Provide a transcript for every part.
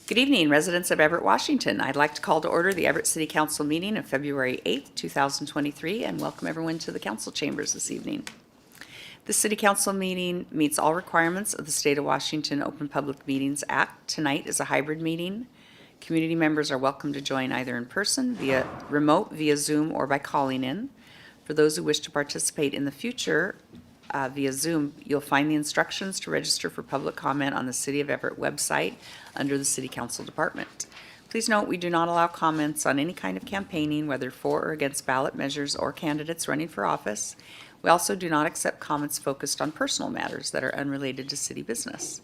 Good evening, residents of Everett, Washington. I'd like to call to order the Everett City Council meeting of February 8th, 2023, and welcome everyone to the council chambers this evening. The City Council meeting meets all requirements of the State of Washington Open Public Meetings Act. Tonight is a hybrid meeting. Community members are welcome to join either in person, via Zoom, or by calling in. For those who wish to participate in the future via Zoom, you'll find the instructions to register for public comment on the City of Everett website under the City Council Department. Please note, we do not allow comments on any kind of campaigning, whether for or against ballot measures or candidates running for office. We also do not accept comments focused on personal matters that are unrelated to city business.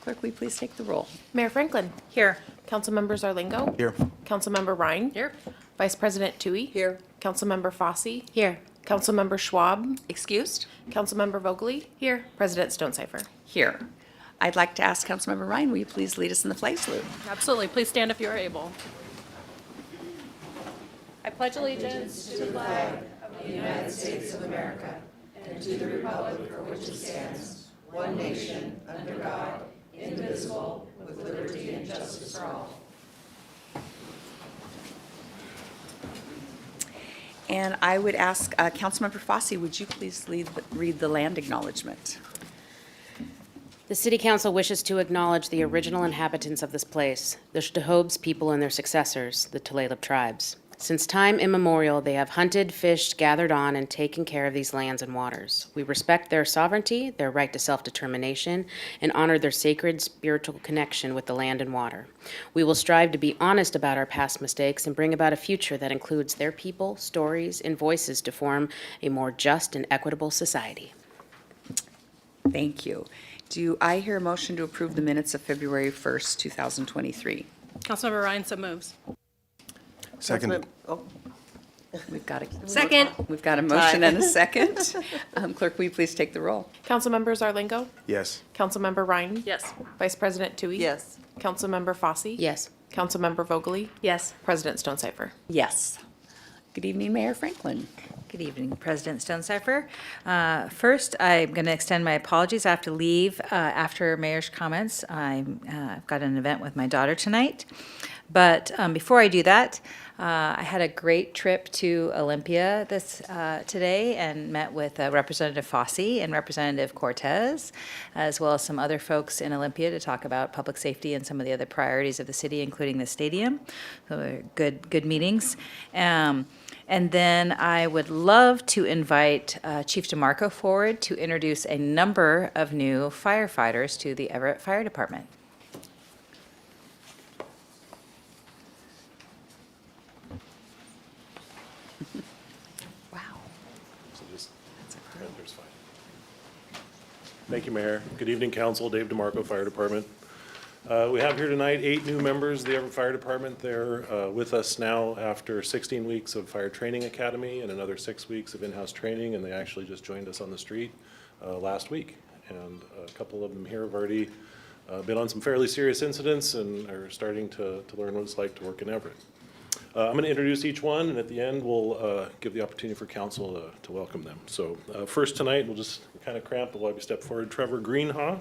Clerk, will you please take the roll? Mayor Franklin. Here. Councilmember Zarlingo. Here. Councilmember Ryan. Here. Vice President Tui. Here. Councilmember Fosse. Here. Councilmember Schwab. Excused? Councilmember Vogely. Here. President Stonecipher. Here. I'd like to ask Councilmember Ryan, will you please lead us in the flag salute? Absolutely. Please stand if you are able. I pledge allegiance to the flag of the United States of America and to the republic for which it stands, one nation, under God, indivisible, with liberty and justice for all. And I would ask Councilmember Fosse, would you please read the land acknowledgement? The City Council wishes to acknowledge the original inhabitants of this place, the Shtahobes people and their successors, the Tulalip tribes. Since time immemorial, they have hunted, fished, gathered on, and taken care of these lands and waters. We respect their sovereignty, their right to self-determination, and honor their sacred spiritual connection with the land and water. We will strive to be honest about our past mistakes and bring about a future that includes their people, stories, and voices to form a more just and equitable society. Thank you. Do I hear a motion to approve the minutes of February 1st, 2023? Councilmember Ryan so moves. Second. We've got a Second. We've got a motion and a second. Clerk, will you please take the roll? Councilmember Zarlingo. Yes. Councilmember Ryan. Yes. Vice President Tui. Yes. Councilmember Fosse. Yes. Councilmember Vogely. Yes. President Stonecipher. Yes. Good evening, Mayor Franklin. Good evening, President Stonecipher. First, I'm going to extend my apologies. I have to leave after Mayor's comments. I've got an event with my daughter tonight. But before I do that, I had a great trip to Olympia today and met with Representative Fosse and Representative Cortez, as well as some other folks in Olympia to talk about public safety and some of the other priorities of the city, including the stadium. So they're good meetings. And then I would love to invite Chief DeMarco forward to introduce a number of new firefighters to the Everett Fire Department. Wow. There's fine. Thank you, Mayor. Good evening, Council. Dave DeMarco, Fire Department. We have here tonight 8 new members of the Everett Fire Department. They're with us now after 16 weeks of Fire Training Academy and another 6 weeks of in-house training, and they actually just joined us on the street last week. And a couple of them here have already been on some fairly serious incidents and are starting to learn what it's like to work in Everett. I'm going to introduce each one, and at the end, we'll give the opportunity for council to welcome them. So first tonight, we'll just kind of cramp while we step forward. Trevor Greenhaw.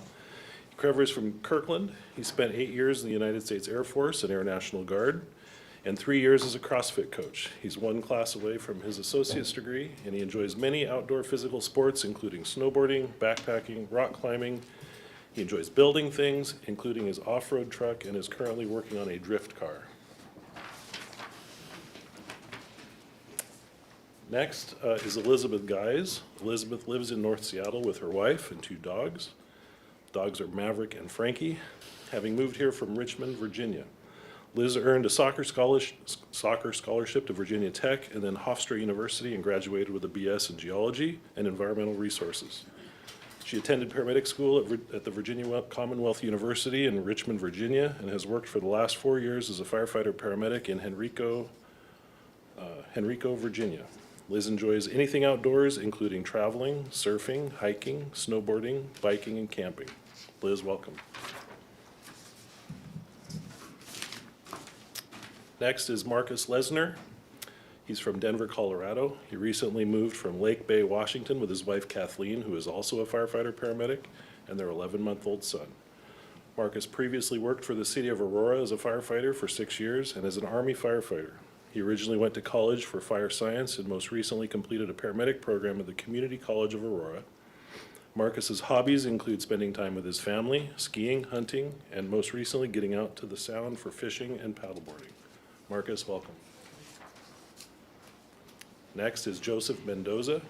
Trevor is from Kirkland. He spent 8 years in the United States Air Force and Air National Guard, and 3 years as a CrossFit coach. He's one class away from his associate's degree, and he enjoys many outdoor physical sports, including snowboarding, backpacking, rock climbing. He enjoys building things, including his off-road truck, and is currently working on a drift car. Next is Elizabeth Guys. Elizabeth lives in North Seattle with her wife and 2 dogs. Dogs are Maverick and Frankie, having moved here from Richmond, Virginia. Liz earned a soccer scholarship to Virginia Tech and then Hofstra University and graduated with a BS in Geology and Environmental Resources. She attended paramedic school at the Virginia Commonwealth University in Richmond, Virginia, and has worked for the last 4 years as a firefighter paramedic in Henrico, Virginia. Liz enjoys anything outdoors, including traveling, surfing, hiking, snowboarding, biking, and camping. Liz, welcome. Next is Marcus Lesner. He's from Denver, Colorado. He recently moved from Lake Bay, Washington with his wife Kathleen, who is also a firefighter paramedic, and their 11-month-old son. Marcus previously worked for the city of Aurora as a firefighter for 6 years and as an Army firefighter. He originally went to college for fire science and most recently completed a paramedic program at the Community College of Aurora. Marcus's hobbies include spending time with his family, skiing, hunting, and most recently getting out to the Sound for fishing and paddleboarding. Marcus, welcome. Next is Joseph Mendoza.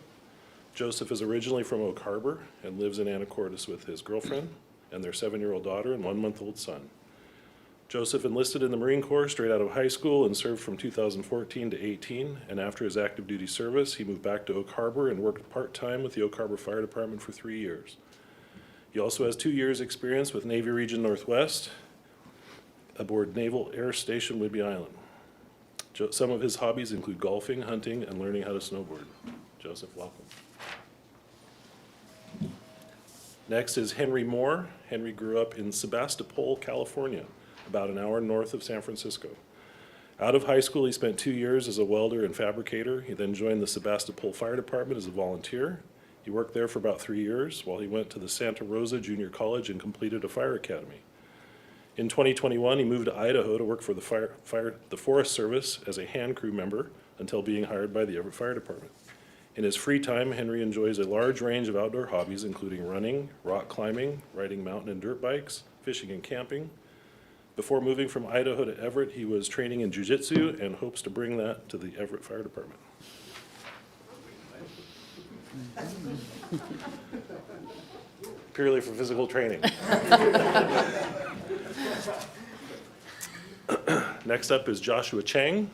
Joseph is originally from Oak Harbor and lives in Anacortes with his girlfriend and their 7-year-old daughter and 1-month-old son. Joseph enlisted in the Marine Corps straight out of high school and served from 2014 to 18, and after his active duty service, he moved back to Oak Harbor and worked part-time with the Oak Harbor Fire Department for 3 years. He also has 2 years' experience with Navy Region Northwest aboard Naval Air Station Whidbey Island. Some of his hobbies include golfing, hunting, and learning how to snowboard. Joseph, welcome. Next is Henry Moore. Henry grew up in Sebastopol, California, about an hour north of San Francisco. Out of high school, he spent 2 years as a welder and fabricator. He then joined the Sebastopol Fire Department as a volunteer. He worked there for about 3 years while he went to the Santa Rosa Junior College and completed a fire academy. In 2021, he moved to Idaho to work for the Forest Service as a hand crew member until being hired by the Everett Fire Department. In his free time, Henry enjoys a large range of outdoor hobbies, including running, rock climbing, riding mountain and dirt bikes, fishing and camping. Before moving from Idaho to Everett, he was training in jiu-jitsu and hopes to bring that to the Everett Fire Department. Purely for physical training. Next up is Joshua Chang.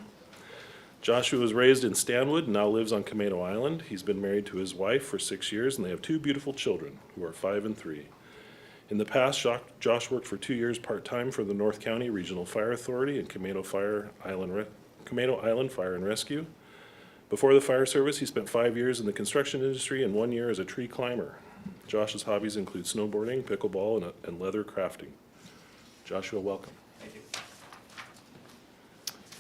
Joshua was raised in Stanwood and now lives on Camano Island. He's been married to his wife for 6 years, and they have 2 beautiful children who are 5 and 3. In the past, Josh worked for 2 years part-time for the North County Regional Fire Authority and Camano Island Fire and Rescue. Before the fire service, he spent 5 years in the construction industry and 1 year as a tree climber. Josh's hobbies include snowboarding, pickleball, and leather crafting. Joshua, welcome. Thank you.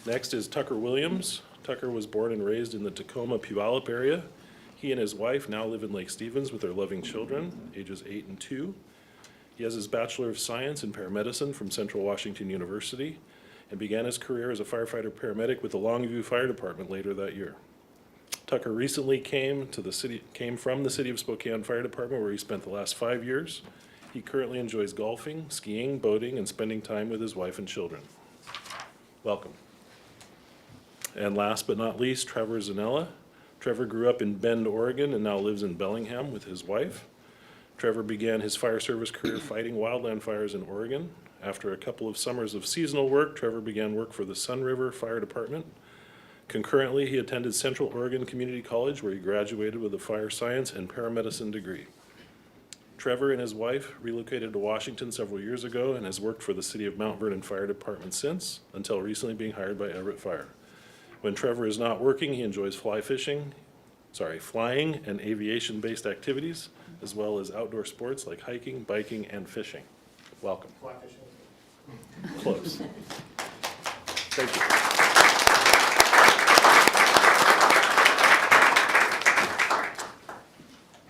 Next is Tucker Williams. Tucker was born and raised in the Tacoma Puyallup area. He and his wife now live in Lake Stevens with their loving children, ages 8 and 2. He has his Bachelor of Science in Paramedicine from Central Washington University and began his career as a firefighter paramedic with the Longview Fire Department later that year. Tucker recently came from the City of Spokane Fire Department, where he spent the last 5 years. He currently enjoys golfing, skiing, boating, and spending time with his wife and children. Welcome. And last but not least, Trevor Zanella. Trevor grew up in Bend, Oregon, and now lives in Bellingham with his wife. Trevor began his fire service career fighting wildland fires in Oregon. After a couple of summers of seasonal work, Trevor began work for the Sun River Fire Department. Concurrently, he attended Central Oregon Community College, where he graduated with a fire science and paramedicine degree. Trevor and his wife relocated to Washington several years ago and has worked for the City of Mount Vernon Fire Department since, until recently being hired by Everett Fire. When Trevor is not working, he enjoys flying and aviation-based activities, as well as outdoor sports like hiking, biking, and fishing. Welcome. Fly fishing. Close. Thank you.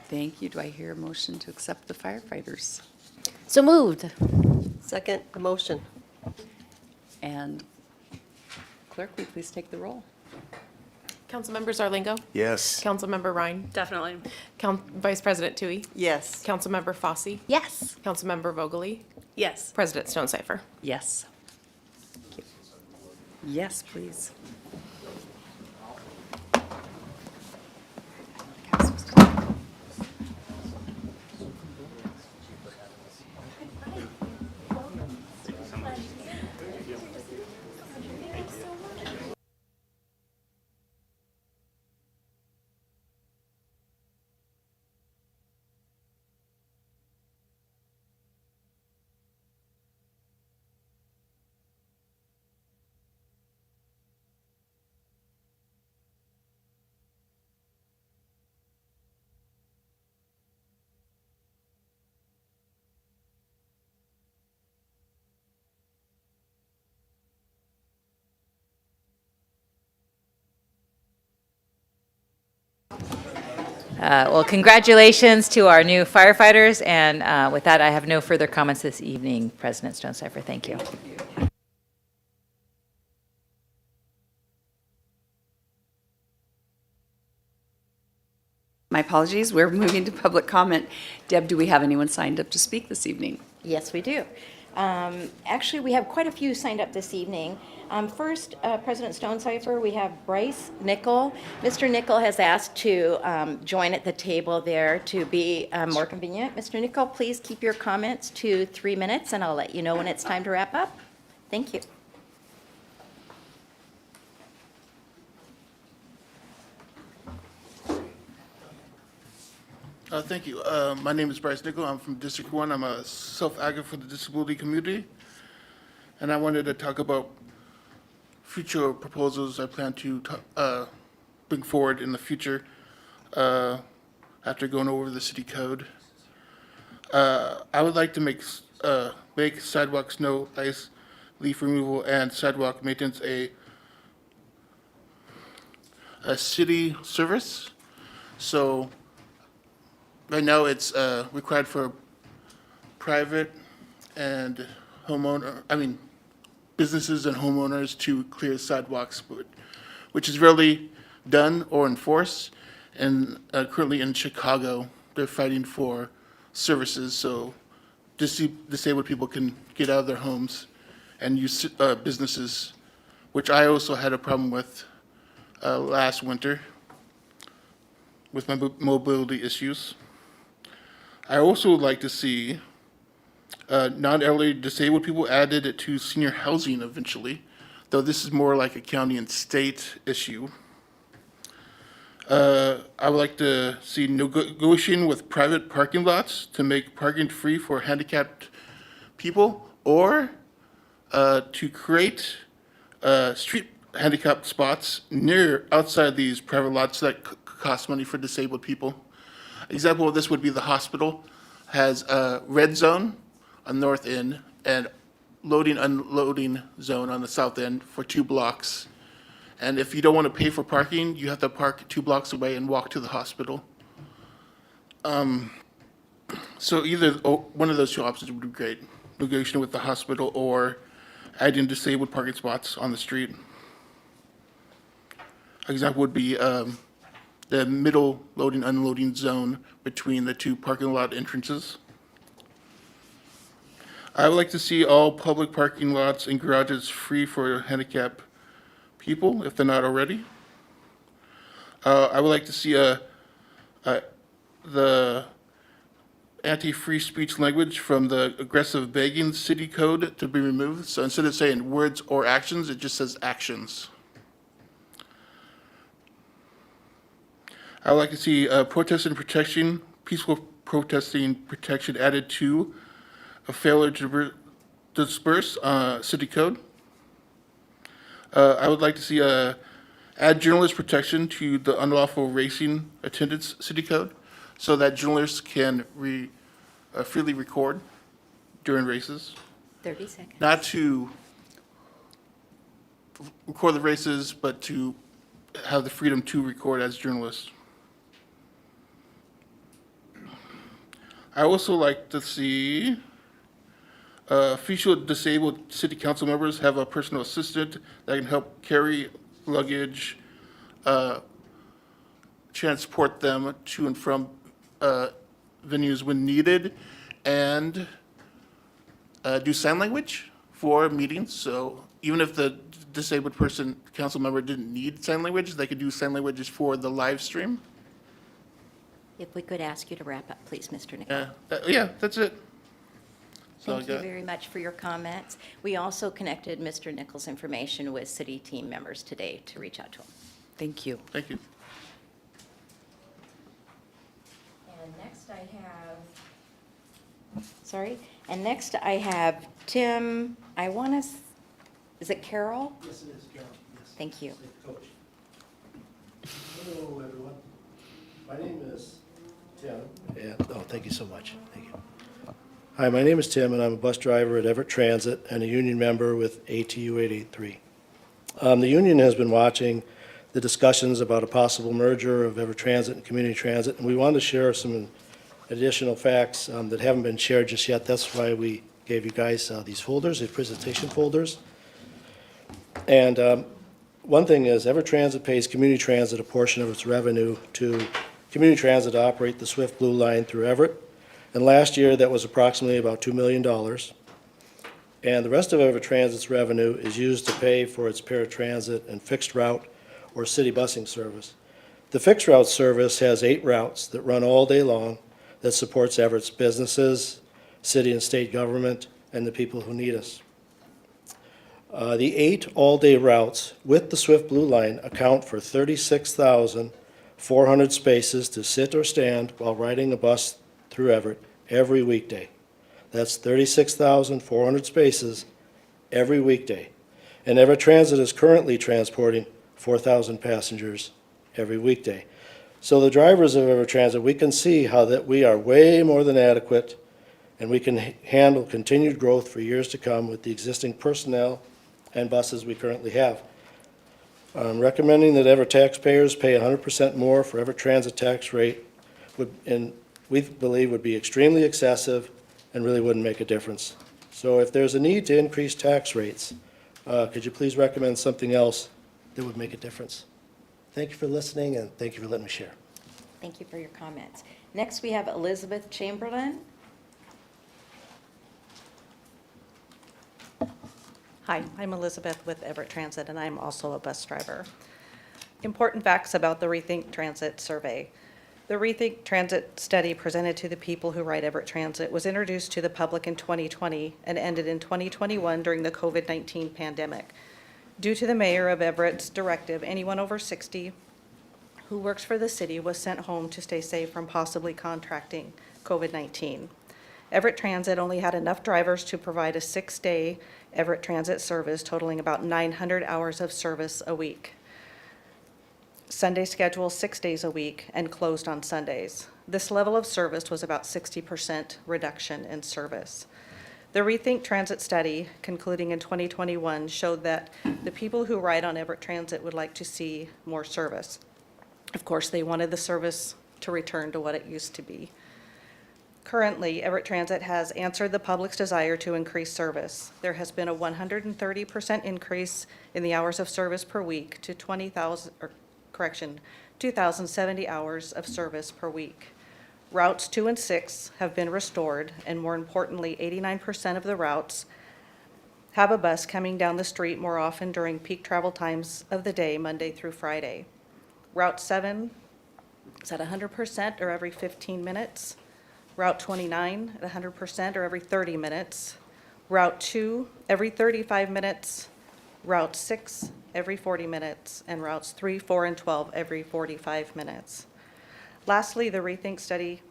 Thank you. Do I hear a motion to accept the firefighters? So moved. Second the motion. And clerk, will you please take the roll? Councilmember Zarlingo. Yes. Councilmember Ryan. Definitely. Vice President Tui. Yes. Councilmember Fosse. Yes. Councilmember Vogely. Yes. President Stonecipher. Yes. Thank you. Yes, please. Well, congratulations to our new firefighters, and with that, I have no further comments this evening, President Stonecipher. Thank you. My apologies, we're moving to public comment. Deb, do we have anyone signed up to speak this evening? Yes, we do. Actually, we have quite a few signed up this evening. First, President Stonecipher, we have Bryce Nickel. Mr. Nickel has asked to join at the table there to be more convenient. Mr. Nickel, please keep your comments to 3 minutes, and I'll let you know when it's time to wrap up. Thank you. Thank you. My name is Bryce Nickel. I'm from District 1. I'm a self-advocate for the disability community. And I wanted to talk about future proposals I plan to bring forward in the future after going over the city code. I would like to make sidewalk, snow, ice, leaf removal, and sidewalk maintenance a city service. So right now, it's required for private and businesses and homeowners to clear sidewalks, which is rarely done or enforced. And currently in Chicago, they're fighting for services so disabled people can get out of their homes and use businesses, which I also had a problem with last winter with my mobility issues. I also would like to see non-elderly disabled people added to senior housing eventually, though this is more like a county and state issue. I would like to see negotiating with private parking lots to make parking free for handicapped people, or to create street handicapped spots outside these private lots that cost money for disabled people. Example of this would be the hospital has a red zone on the north end and loading, unloading zone on the south end for 2 blocks. And if you don't want to pay for parking, you have to park 2 blocks away and walk to the hospital. So either one of those 2 options would be great. Negotiating with the hospital or adding disabled parking spots on the street. Example would be the middle loading, unloading zone between the 2 parking lot entrances. I would like to see all public parking lots and garages free for handicapped people, if they're not already. I would like to see the anti-free speech language from the aggressive begging city code to be removed. So instead of saying words or actions, it just says actions. I would like to see peaceful protesting protection added to a failure to disperse city code. I would like to see add journalist protection to the unlawful racing attendance city code so that journalists can freely record during races. 30 seconds. Not to record the races, but to have the freedom to record as journalists. I also like to see official disabled city council members have a personal assistant that can help carry luggage, transport them to and from venues when needed, and do sign language for meetings. So even if the disabled council member didn't need sign language, they could do sign languages for the live stream. If we could ask you to wrap up, please, Mr. Nickel. Yeah, that's it. So Thank you very much for your comments. We also connected Mr. Nickel's information with city team members today to reach out to him. Thank you. Thank you. And next I have Tim, is it Carroll? Yes, it is, Carol. Yes. Thank you. Coach. Hello, everyone. My name is Tim. Thank you so much. Thank you. Hi, my name is Tim, and I'm a bus driver at Everett Transit and a union member with ATU 883. The union has been watching the discussions about a possible merger of Everett Transit and Community Transit, and we wanted to share some additional facts that haven't been shared just yet. That's why we gave you guys these folders, these presentation folders. And one thing is, Everett Transit pays Community Transit a portion of its revenue to Community Transit to operate the Swift Blue Line through Everett. And last year, that was approximately about $2 million. And the rest of Everett Transit's revenue is used to pay for its paratransit and fixed route or city busing service. The fixed route service has 8 routes that run all day long that supports Everett's businesses, city and state government, and the people who need us. The 8 all-day routes with the Swift Blue Line account for 36,400 spaces to sit or stand while riding a bus through Everett every weekday. That's 36,400 spaces every weekday. And Everett Transit is currently transporting 4,000 passengers every weekday. So the drivers of Everett Transit, we can see how that we are way more than adequate, and we can handle continued growth for years to come with the existing personnel and buses we currently have. I'm recommending that Everett taxpayers pay 100% more for Everett Transit tax rate, and we believe would be extremely excessive and really wouldn't make a difference. So if there's a need to increase tax rates, could you please recommend something else that would make a difference? Thank you for listening, and thank you for letting me share. Thank you for your comments. Next, we have Elizabeth Chamberlain. Hi, I'm Elizabeth with Everett Transit, and I'm also a bus driver. Important facts about the Rethink Transit survey. The Rethink Transit study presented to the people who ride Everett Transit was introduced to the public in 2020 and ended in 2021 during the COVID-19 pandemic. Due to the mayor of Everett's directive, anyone over 60 who works for the city was sent home to stay safe from possibly contracting COVID-19. Everett Transit only had enough drivers to provide a 6-day Everett Transit service totaling about 900 hours of service a week. Sunday schedule 6 days a week and closed on Sundays. This level of service was about 60% reduction in service. The Rethink Transit study, concluding in 2021, showed that the people who ride on Everett Transit would like to see more service. Of course, they wanted the service to return to what it used to be. Currently, Everett Transit has answered the public's desire to increase service. There has been a 130% increase in the hours of service per week to 2,070 hours of service per week. Routes 2 and 6 have been restored, and more importantly, 89% of the routes have a bus coming down the street more often during peak travel times of the day, Monday through Friday. Route 7 is at 100% or every 15 minutes. Route 29 at 100% or every 30 minutes. Route 2 every 35 minutes. Route 6 every 40 minutes. And routes 3, 4, and 12 every 45 minutes. Lastly, the Rethink study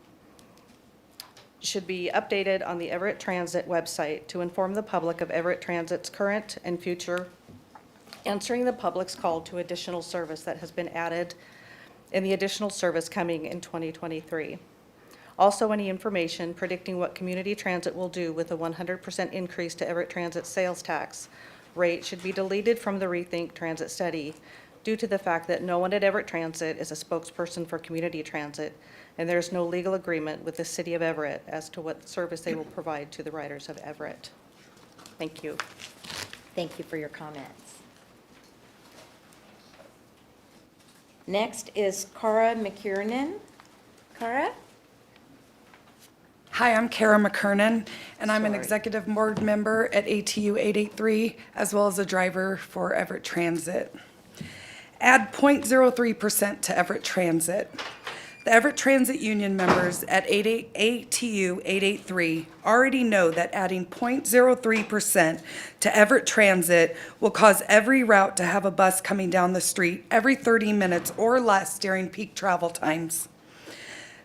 should be updated on the Everett Transit website to inform the public of Everett Transit's current and future, answering the public's call to additional service that has been added and the additional service coming in 2023. Also, any information predicting what Community Transit will do with a 100% increase to Everett Transit sales tax rate should be deleted from the Rethink Transit study due to the fact that no one at Everett Transit is a spokesperson for Community Transit, and there's no legal agreement with the City of Everett as to what service they will provide to the riders of Everett. Thank you. Thank you for your comments. Next is Cara McKiernan. Cara? Hi, I'm Kara McKernan, and I'm an Sorry. executive board member at ATU 883, as well as a driver for Everett Transit. Add 0.03% to Everett Transit. The Everett Transit Union members at ATU 883 already know that adding 0.03% to Everett Transit will cause every route to have a bus coming down the street every 30 minutes or less during peak travel times.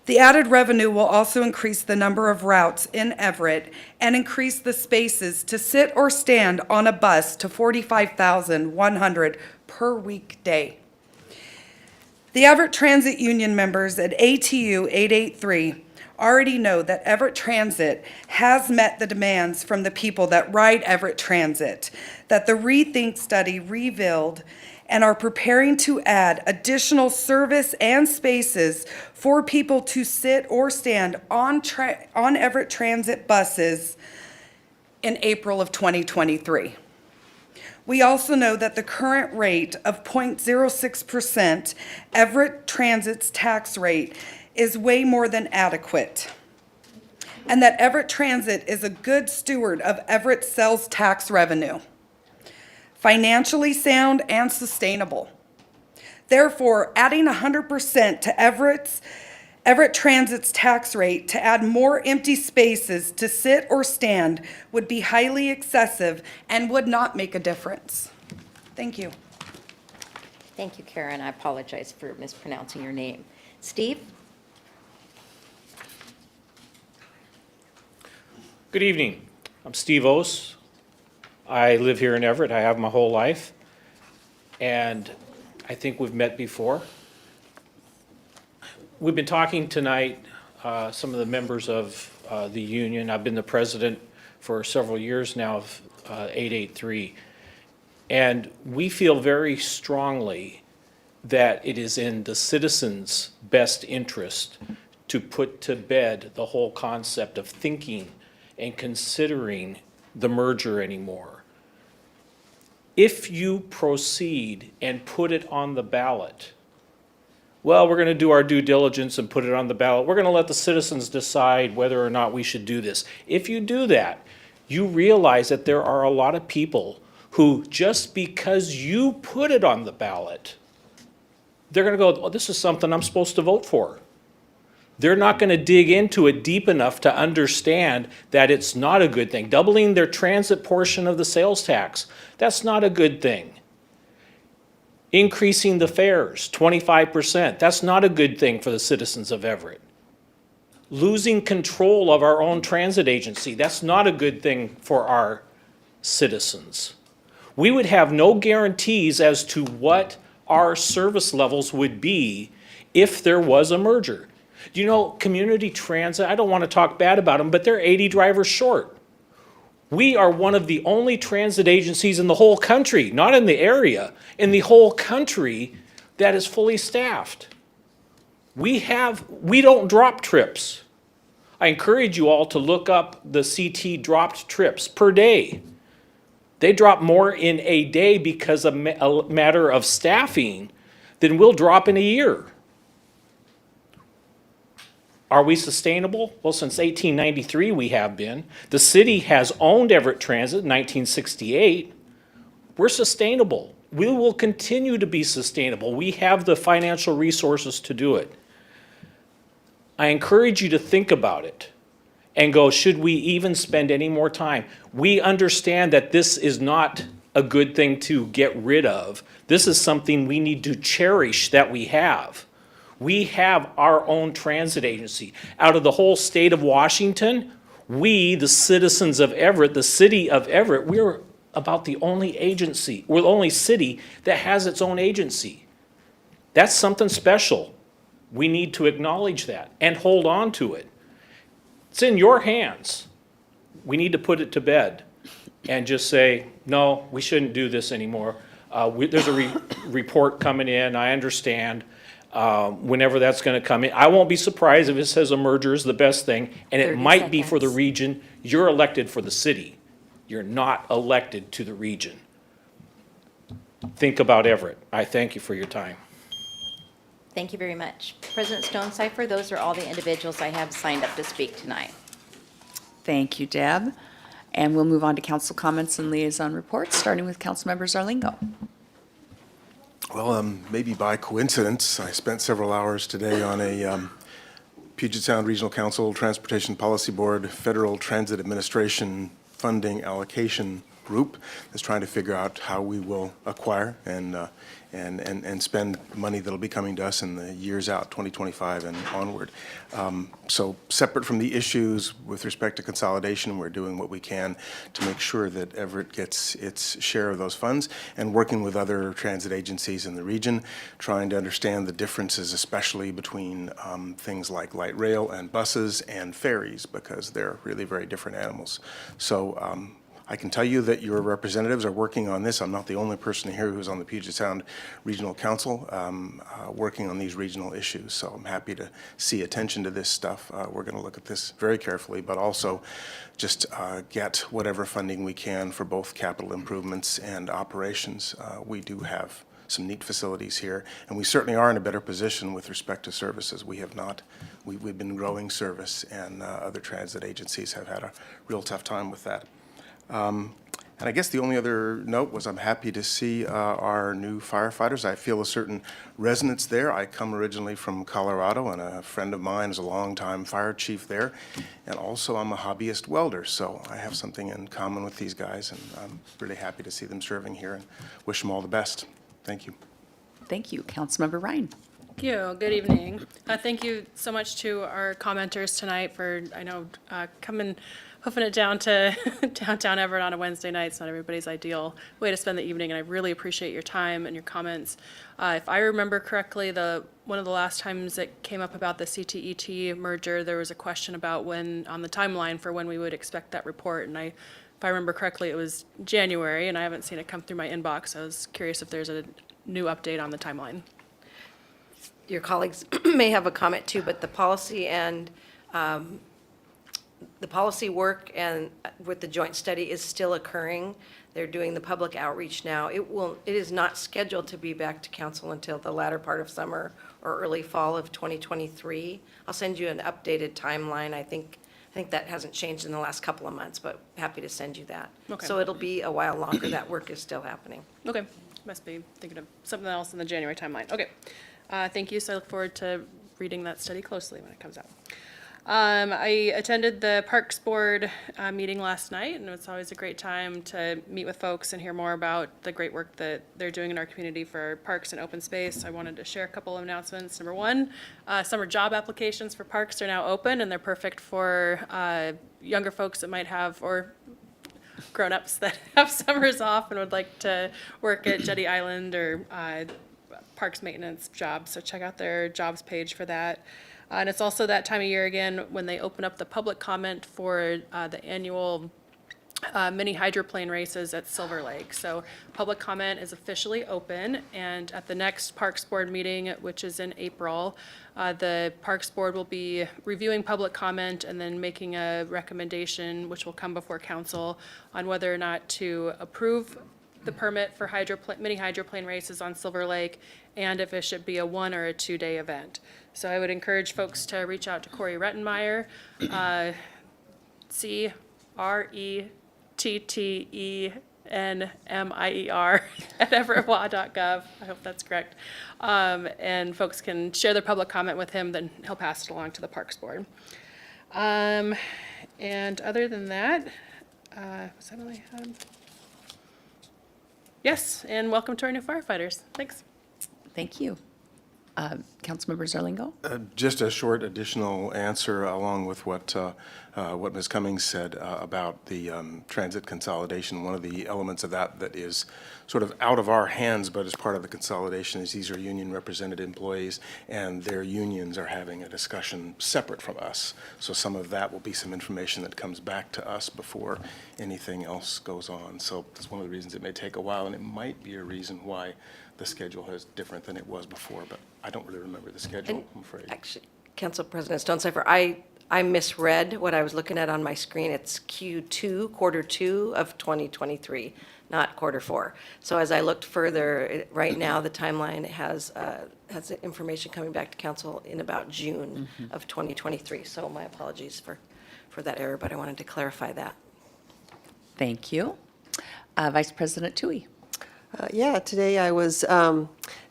The added revenue will also increase the number of routes in Everett and increase the spaces to sit or stand on a bus to 45,100 per weekday. The Everett Transit Union members at ATU 883 already know that Everett Transit has met the demands from the people that ride Everett Transit, that the Rethink study revealed and are preparing to add additional service and spaces for people to sit or stand on Everett Transit buses in April of 2023. We also know that the current rate of 0.06%, Everett Transit's tax rate, is way more than adequate, and that Everett Transit is a good steward of Everett sales tax revenue, financially sound and sustainable. Therefore, adding 100% to Everett Transit's tax rate to add more empty spaces to sit or stand would be highly excessive and would not make a difference. Thank you. Thank you, Karen. I apologize for mispronouncing your name. Steve? Good evening. I'm Steve Ose. I live here in Everett. I have my whole life. And I think we've met before. We've been talking tonight, some of the members of the union. I've been the president for several years now of 883. And we feel very strongly that it is in the citizens' best interest to put to bed the whole concept of thinking and considering the merger anymore. If you proceed and put it on the ballot, well, we're going to do our due diligence and put it on the ballot. We're going to let the citizens decide whether or not we should do this. If you do that, you realize that there are a lot of people who, just because you put it on the ballot, they're going to go, oh, this is something I'm supposed to vote for. They're not going to dig into it deep enough to understand that it's not a good thing. Doubling their transit portion of the sales tax, that's not a good thing. Increasing the fares, 25%, that's not a good thing for the citizens of Everett. Losing control of our own transit agency, that's not a good thing for our citizens. We would have no guarantees as to what our service levels would be if there was a merger. Do you know, community transit, I don't want to talk bad about them, but they're 80 drivers short. We are one of the only transit agencies in the whole country, not in the area, in the whole country that is fully staffed. We don't drop trips. I encourage you all to look up the CT dropped trips per day. They drop more in a day because of a matter of staffing than we'll drop in a year. Are we sustainable? Well, since 1893 we have been. The city has owned Everett Transit in 1968. We're sustainable. We will continue to be sustainable. We have the financial resources to do it. I encourage you to think about it and go, should we even spend any more time? We understand that this is not a good thing to get rid of. This is something we need to cherish that we have. We have our own transit agency. Out of the whole state of Washington, we, the citizens of Everett, the city of Everett, we're about the only agency, we're the only city that has its own agency. That's something special. We need to acknowledge that and hold on to it. It's in your hands. We need to put it to bed and just say, no, we shouldn't do this anymore. There's a report coming in, I understand. Whenever that's going to come in. I won't be surprised if it says a merger is the best thing, and it 30 might be for the seconds. region. You're elected for the city. You're not elected to the region. Think about Everett. I thank you for your time. Thank you very much. President Stonecipher, those are all the individuals I have signed up to speak tonight. Thank you, Deb. And we'll move on to council comments and liaison reports, starting with Councilmember Zarlingo. Well, maybe by coincidence, I spent several hours today on a Puget Sound Regional Council Transportation Policy Board Federal Transit Administration funding allocation group that's trying to figure out how we will acquire and spend money that'll be coming to us in the years out, 2025 and onward. So separate from the issues with respect to consolidation, we're doing what we can to make sure that Everett gets its share of those funds, and working with other transit agencies in the region, trying to understand the differences, especially between things like light rail and buses and ferries, because they're really very different animals. So I can tell you that your representatives are working on this. I'm not the only person here who's on the Puget Sound Regional Council working on these regional issues. So I'm happy to see attention to this stuff. We're going to look at this very carefully, but also just get whatever funding we can for both capital improvements and operations. We do have some neat facilities here, and we certainly are in a better position with respect to services. We've been growing service, and other transit agencies have had a real tough time with that. And I guess the only other note was I'm happy to see our new firefighters. I feel a certain resonance there. I come originally from Colorado, and a friend of mine is a longtime fire chief there. And also I'm a hobbyist welder, so I have something in common with these guys, and I'm really happy to see them serving here and wish them all the best. Thank you. Thank you. Councilmember Ryan. Thank you. Good evening. Thank you so much to our commenters tonight for, I know, hoofing it down to downtown Everett on a Wednesday night. It's not everybody's ideal way to spend the evening, and I really appreciate your time and your comments. If I remember correctly, one of the last times it came up about the CTET merger, there was a question about when, on the timeline for when we would expect that report, and if I remember correctly, it was January, and I haven't seen it come through my inbox. I was curious if there's a new update on the timeline. Your colleagues may have a comment too, but the policy and the policy work and with the joint study is still occurring. They're doing the public outreach now. It is not scheduled to be back to council until the latter part of summer or early fall of 2023. I'll send you an updated timeline. I think that hasn't changed in the last couple of months, but happy to send you that. Okay. So it'll be a while longer. That work is still happening. Okay, must be thinking of something else in the January timeline. Okay, thank you. So I look forward to reading that study closely when it comes out. I attended the Parks Board meeting last night, and it's always a great time to meet with folks and hear more about the great work that they're doing in our community for parks and open space. I wanted to share a couple of announcements. Number one, summer job applications for parks are now open, and they're perfect for younger folks that might have, or grown-ups that have summers off and would like to work at Jetty Island or parks maintenance jobs. So check out their jobs page for that. And it's also that time of year again when they open up the public comment for the annual mini hydroplane races at Silver Lake. So public comment is officially open, and at the next Parks Board meeting, which is in April, the Parks Board will be reviewing public comment and then making a recommendation, which will come before council, on whether or not to approve the permit for mini hydroplane races on Silver Lake, and if it should be a 1 or a 2-day event. So I would encourage folks to reach out to Corey Rettenmeyer, CRETTENMIER at everettwa.gov. I hope that's correct. And folks can share their public comment with him, then he'll pass it along to the Parks Board. And other than that, was that all I had? Yes, and welcome to our new firefighters. Thanks. Thank you. Councilmember Zarlingo? Just a short additional answer along with what Ms. Cummings said about the transit consolidation. One of the elements of that is sort of out of our hands, but as part of the consolidation, is these are union represented employees, and their unions are having a discussion separate from us. So some of that will be some information that comes back to us before anything else goes on. So that's one of the reasons it may take a while, and it might be a reason why the schedule is different than it was before, but I don't really remember the schedule, I'm afraid. Actually, Council President Stonecipher, I misread what I was looking at on my screen. It's Q2, quarter 2 of 2023, not quarter 4. So as I looked further, right now, the timeline has information coming back to council in about June of 2023. So my apologies for that error, but I wanted to clarify that. Thank you. Vice President Toohey. Yeah, today I was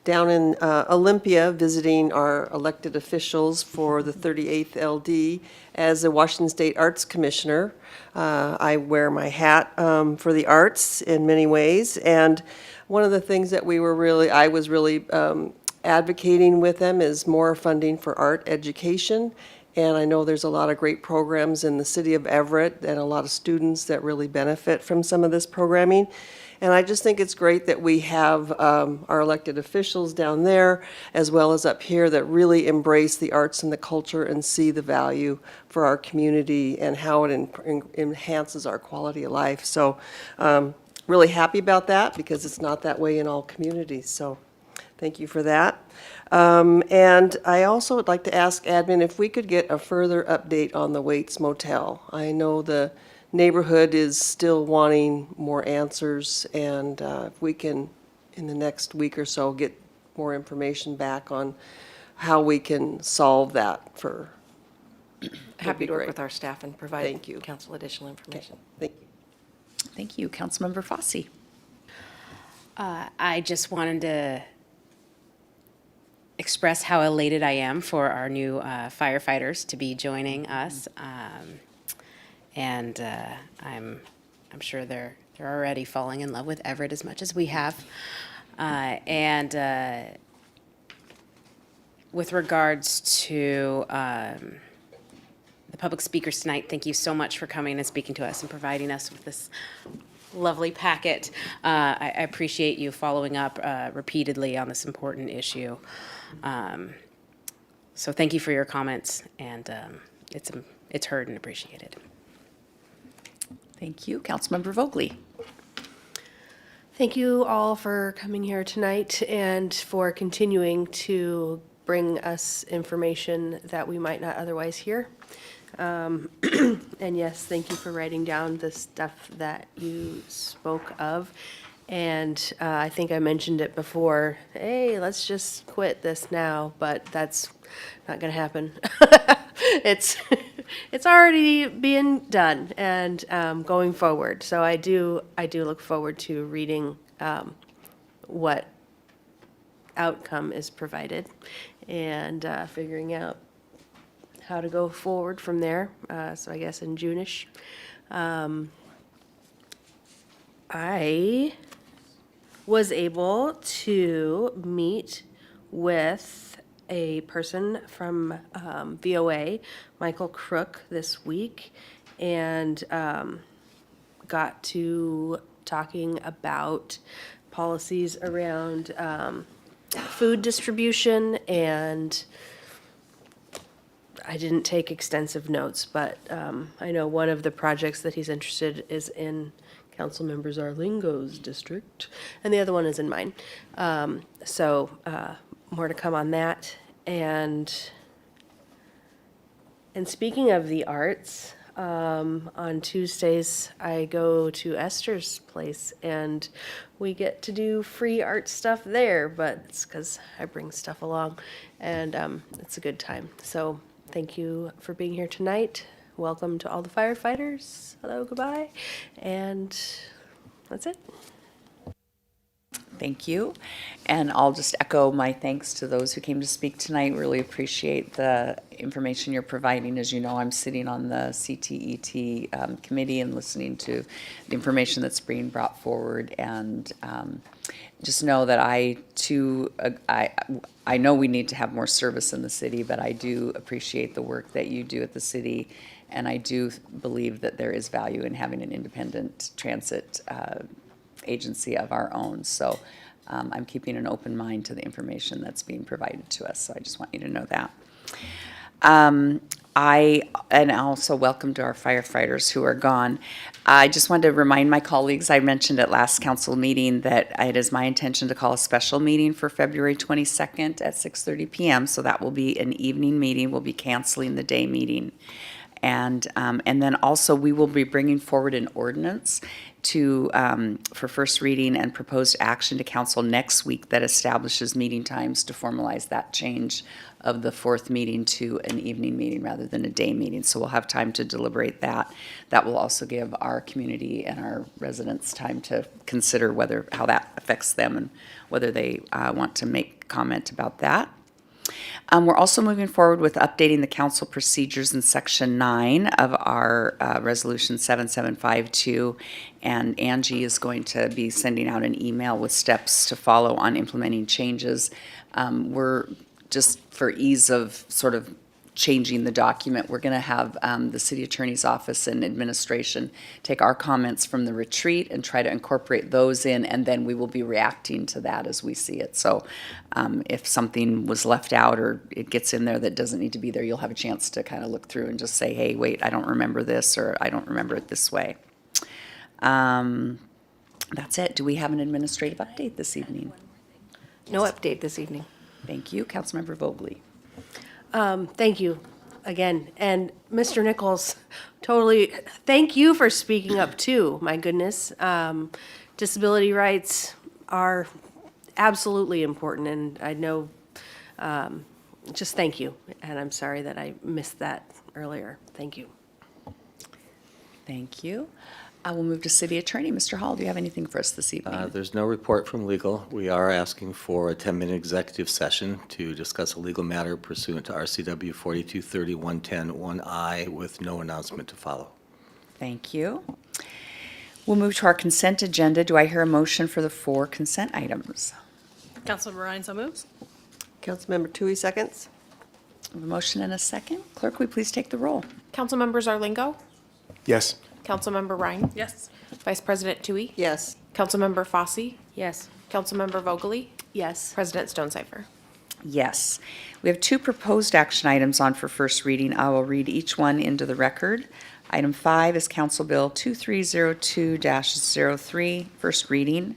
down in Olympia visiting our elected officials for the 38th LD as a Washington State Arts Commissioner. I wear my hat for the arts in many ways, and one of the things that I was really advocating with them is more funding for art education. And I know there's a lot of great programs in the city of Everett and a lot of students that really benefit from some of this programming. And I just think it's great that we have our elected officials down there as well as up here that really embrace the arts and the culture and see the value for our community and how it enhances our quality of life. So really happy about that because it's not that way in all communities. So thank you for that. And I also would like to ask admin if we could get a further update on the Waits Motel. I know the neighborhood is still wanting more answers, and if we can, in the next week or so, get more information back on how we can solve that for. Happy to work great. with our staff and provide Thank you. council additional information. Thank you. Thank you. Councilmember Fosse. I just wanted to express how elated I am for our new firefighters to be joining us. And I'm sure they're already falling in love with Everett as much as we have. And with regards to the public speakers tonight, thank you so much for coming and speaking to us and providing us with this lovely packet. I appreciate you following up repeatedly on this important issue. So thank you for your comments, and it's heard and appreciated. Thank you. Councilmember Vogely. Thank you all for coming here tonight and for continuing to bring us information that we might not otherwise hear. And yes, thank you for writing down the stuff that you spoke of. And I think I mentioned it before, hey, let's just quit this now, but that's not going to happen. It's already being done and going forward. So I do look forward to reading what outcome is provided and figuring out how to go forward from there. So I guess in June-ish. I was able to meet with a person from VOA, Michael Crook, this week, and got to talking about policies around food distribution, and I didn't take extensive notes, but I know one of the projects that he's interested is in Councilmember Zarlingo's district, and the other one is in mine. So more to come on that. And speaking of the arts, on Tuesdays I go to Esther's place and we get to do free art stuff there, but it's because I bring stuff along, and it's a good time. So thank you for being here tonight. Welcome to all the firefighters. Hello, goodbye. And that's it. Thank you. And I'll just echo my thanks to those who came to speak tonight. Really appreciate the information you're providing. As you know, I'm sitting on the CTET committee and listening to the information that's being brought forward. And just know that I, too, I know we need to have more service in the city, but I do appreciate the work that you do at the city. And I do believe that there is value in having an independent transit agency of our own. So I'm keeping an open mind to the information that's being provided to us. So I just want you to know that. And also welcome to our firefighters who are gone. I just wanted to remind my colleagues, I mentioned at last council meeting that it is my intention to call a special meeting for February 22nd at 6:30 p.m. So that will be an evening meeting. We'll be canceling the day meeting. And then also, we will be bringing forward an ordinance for first reading and proposed action to council next week that establishes meeting times to formalize that change of the fourth meeting to an evening meeting rather than a day meeting. So we'll have time to deliberate that. That will also give our community and our residents time to consider how that affects them and whether they want to make comment about that. We're also moving forward with updating the council procedures in Section 9 of our Resolution 7752, and Angie is going to be sending out an email with steps to follow on implementing changes. We're just for ease of sort of changing the document, we're going to have the city attorney's office and administration take our comments from the retreat and try to incorporate those in, and then we will be reacting to that as we see it. So if something was left out or it gets in there that doesn't need to be there, you'll have a chance to kind of look through and just say, hey, wait, I don't remember this, or I don't remember it this way. That's it. Do we have an administrative update this evening? No update this evening. Thank you. Councilmember Vogely. Thank you again. And Mr. Nichols, totally, thank you for speaking up too. My goodness. Disability rights are absolutely important, and I know, just thank you. And I'm sorry that I missed that earlier. Thank you. Thank you. I will move to City Attorney. Mr. Hall, do you have anything for us this evening? There's no report from legal. We are asking for a 10-minute executive session to discuss a legal matter pursuant to RCW 4230-110-1I with no announcement to follow. Thank you. We'll move to our consent agenda. Do I hear a motion for the 4 consent items? Councilmember Ryan, so moves. Councilmember Tui seconds. We have a motion and a second. Clerk, will you please take the roll? Councilmember Zarlingo, Yes. Councilmember Ryan, Yes. Vice President Tui, Yes. Councilmember Fosse, Yes. Councilmember Vogely, Yes. President Stonecipher. Yes. We have 2 proposed action items on for first reading. I will read each one into the record. Item 5 is Council Bill 2302-03, first reading.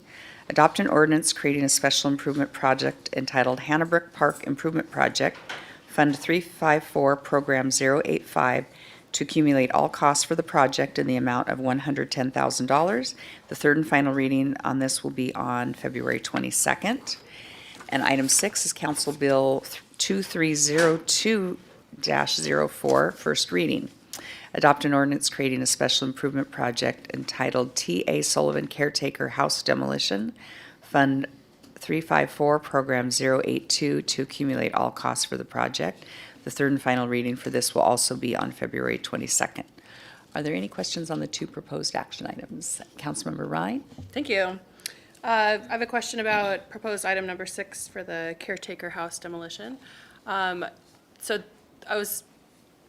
Adopt an ordinance creating a special improvement project entitled Hannahbrook Park Improvement Project, Fund 354, Program 085, to accumulate all costs for the project in the amount of $110,000. The third and final reading on this will be on February 22nd. And item 6 is Council Bill 2302-04, first reading. Adopt an ordinance creating a special improvement project entitled T.A. Sullivan Caretaker House Demolition, Fund 354, Program 082, to accumulate all costs for the project. The third and final reading for this will also be on February 22nd. Are there any questions on the 2 proposed action items? Councilmember Ryan? Thank you. I have a question about proposed item number 6 for the caretaker house demolition. So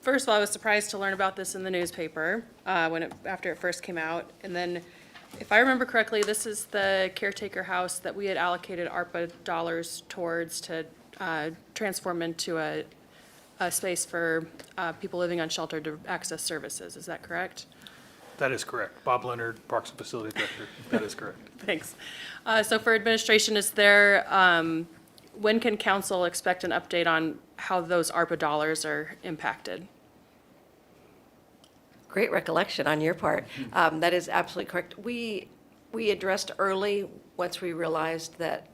first of all, I was surprised to learn about this in the newspaper after it first came out. And then, if I remember correctly, this is the caretaker house that we had allocated ARPA dollars towards to transform into a space for people living unsheltered to access services. Is that correct? That is correct. Bob Leonard, Parks and Facilities Director. That is correct. Thanks. So for administration, when can council expect an update on how those ARPA dollars are impacted? Great recollection on your part. That is absolutely correct. We addressed early, once we realized that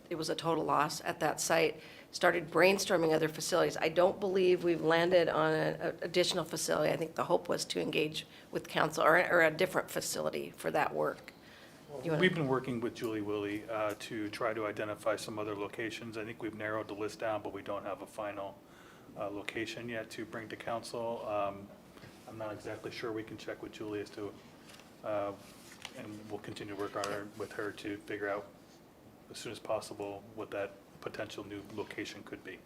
it was a total loss at that site, started brainstorming other facilities. I don't believe we've landed on an additional facility. I think the hope was to engage with council or a different facility for that work. We've been working with Julie Willie to try to identify some other locations. I think we've narrowed the list down, but we don't have a final location yet to bring to council. I'm not exactly sure. We can check with Julie as to, and we'll continue to work with her to figure out as soon as possible what that potential new location could be.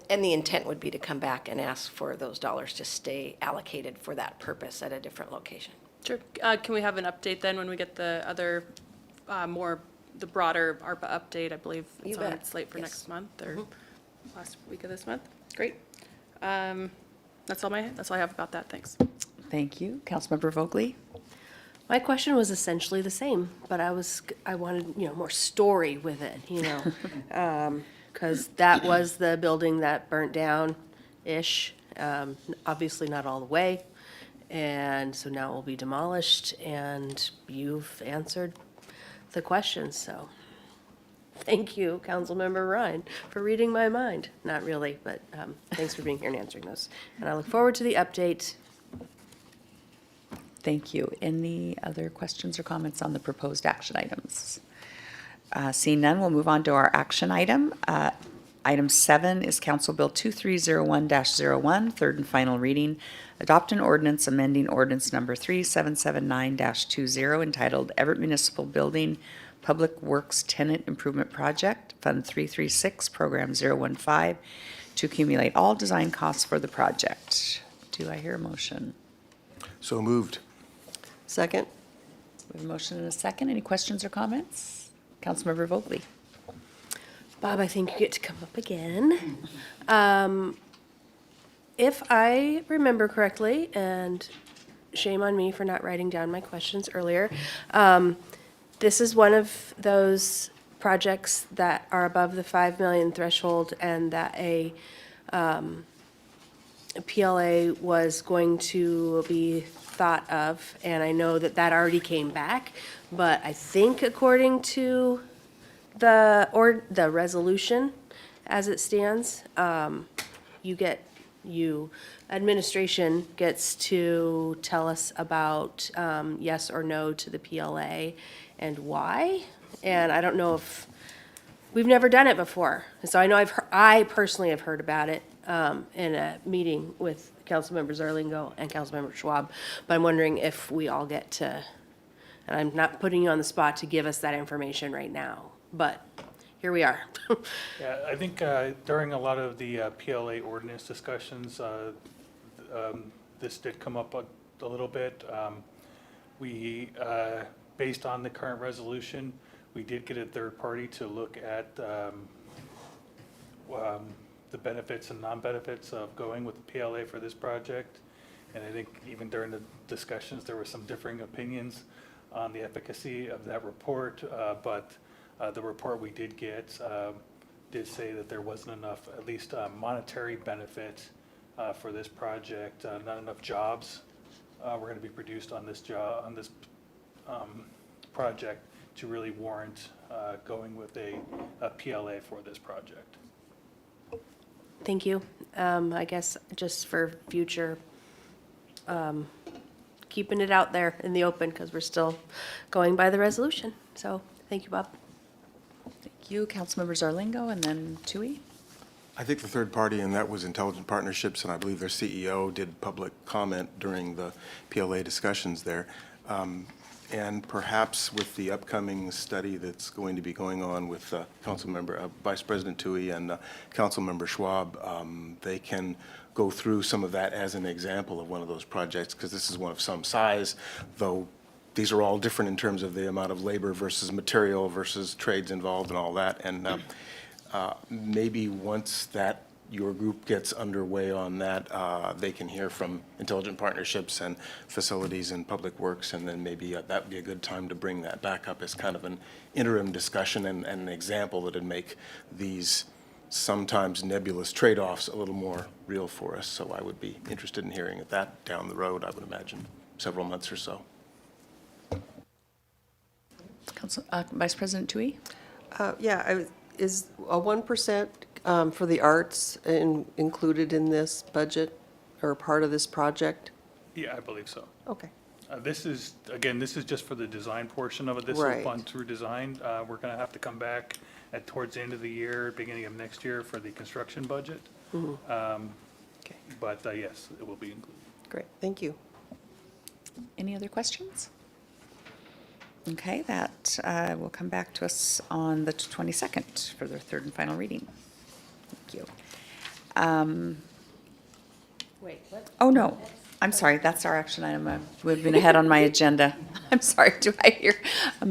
And the intent would be to come back and ask for those dollars to stay allocated for that purpose at a different location. Sure. Can we have an update then when we get the other, the broader ARPA update? I believe it's late for next month or last week of this month. Great. That's all I have about that. Thanks. Thank you. Councilmember Vogely? My question was essentially the same, but I wanted, more story with it, because that was the building that burnt down-ish, obviously not all the way. And so now it will be demolished, and you've answered the questions, so thank you, Councilmember Ryan, for reading my mind. Not really, but thanks for being here and answering those. And I look forward to the update. Thank you. Any other questions or comments on the proposed action items? Seeing none, we'll move on to our action item. Item 7 is Council Bill 2301-01, third and final reading. Adopt an ordinance amending ordinance number 3779-20 entitled Everett Municipal Building Public Works Tenant Improvement Project, Fund 336, Program 015, to accumulate all design costs for the project. Do I hear a motion? So moved. Second? We have a motion and a second. Any questions or comments? Councilmember Vogely? Bob, I think you get to come up again. If I remember correctly, and shame on me for not writing down my questions earlier, this is one of those projects that are above the 5 million threshold and that a PLA was going to be thought of, and I know that that already came back, but I think according to the resolution as it stands, administration gets to tell us about yes or no to the PLA and why. And I don't know if, we've never done it before. So I know I personally have heard about it in a meeting with Councilmember Zarlingo and Councilmember Schwab, but I'm wondering if we all get to, and I'm not putting you on the spot to give us that information right now, but here we are. Yeah, I think during a lot of the PLA ordinance discussions, this did come up a little bit. Based on the current resolution, we did get a third party to look at the benefits and non-benefits of going with the PLA for this project. And I think even during the discussions, there were some differing opinions on the efficacy of that report, but the report we did get did say that there wasn't enough, at least monetary benefit for this project, not enough jobs were going to be produced on this project to really warrant going with a PLA for this project. Thank you. I guess just for future, keeping it out there in the open because we're still going by the resolution. So thank you, Bob. Thank you, Councilmember Zarlingo, and then Tui. I think the third party, and that was Intelligent Partnerships, and I believe their CEO did public comment during the PLA discussions there. And perhaps with the upcoming study that's going to be going on with Vice President Tui and Councilmember Schwab, they can go through some of that as an example of one of those projects, because this is one of some size, though these are all different in terms of the amount of labor versus material versus trades involved and all that. And maybe once your group gets underway on that, they can hear from Intelligent Partnerships and Facilities and Public Works, and then maybe that'd be a good time to bring that back up as kind of an interim discussion and an example that would make these sometimes nebulous trade-offs a little more real for us. So I would be interested in hearing that down the road, I would imagine, several months or so. Vice President Tui? Is a 1% for the arts included in this budget or part of this project? Yeah, I believe so. Okay. This is just for the design portion of it. This will Right. fund through design. We're going to have to come back towards the end of the year, beginning of next year for the construction budget. Okay, But yes, it will be included. great, thank you. Any other questions? Okay, that will come back to us on the 22nd for the third and final reading. Thank you. Wait, what? Oh, no, I'm sorry, that's our action item. We've been ahead on my agenda. I'm sorry, do I hear a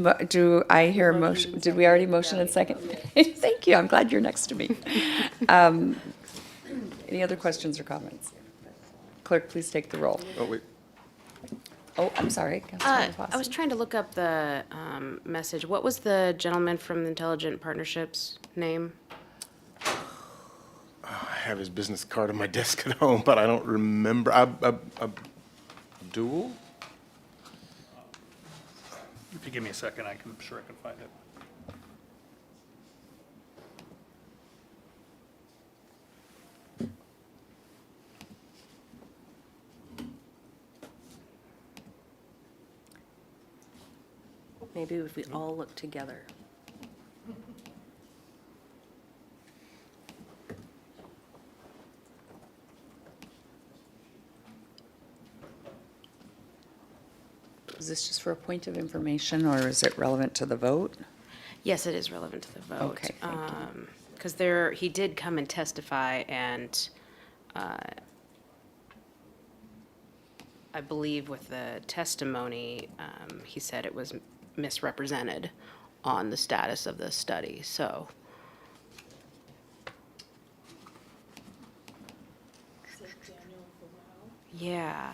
motion? Did we already motion and second? Thank you, I'm glad you're next to me. Any other questions or comments? Clerk, please take the roll. Oh, wait. Oh, I'm sorry. Councilmember I was Fossey. trying to look up the message. What was the gentleman from Intelligent Partnerships name? I have his business card on my desk at home, but I don't remember. dual? If you give me a second, I'm sure I can find it. Maybe if we all look together. Is this just for a point of information, or is it relevant to the vote? Yes, it is relevant to the vote. Okay, thank you. Because he did come and testify, and I believe with the testimony, he said it was misrepresented on the status of the study, so. Yeah.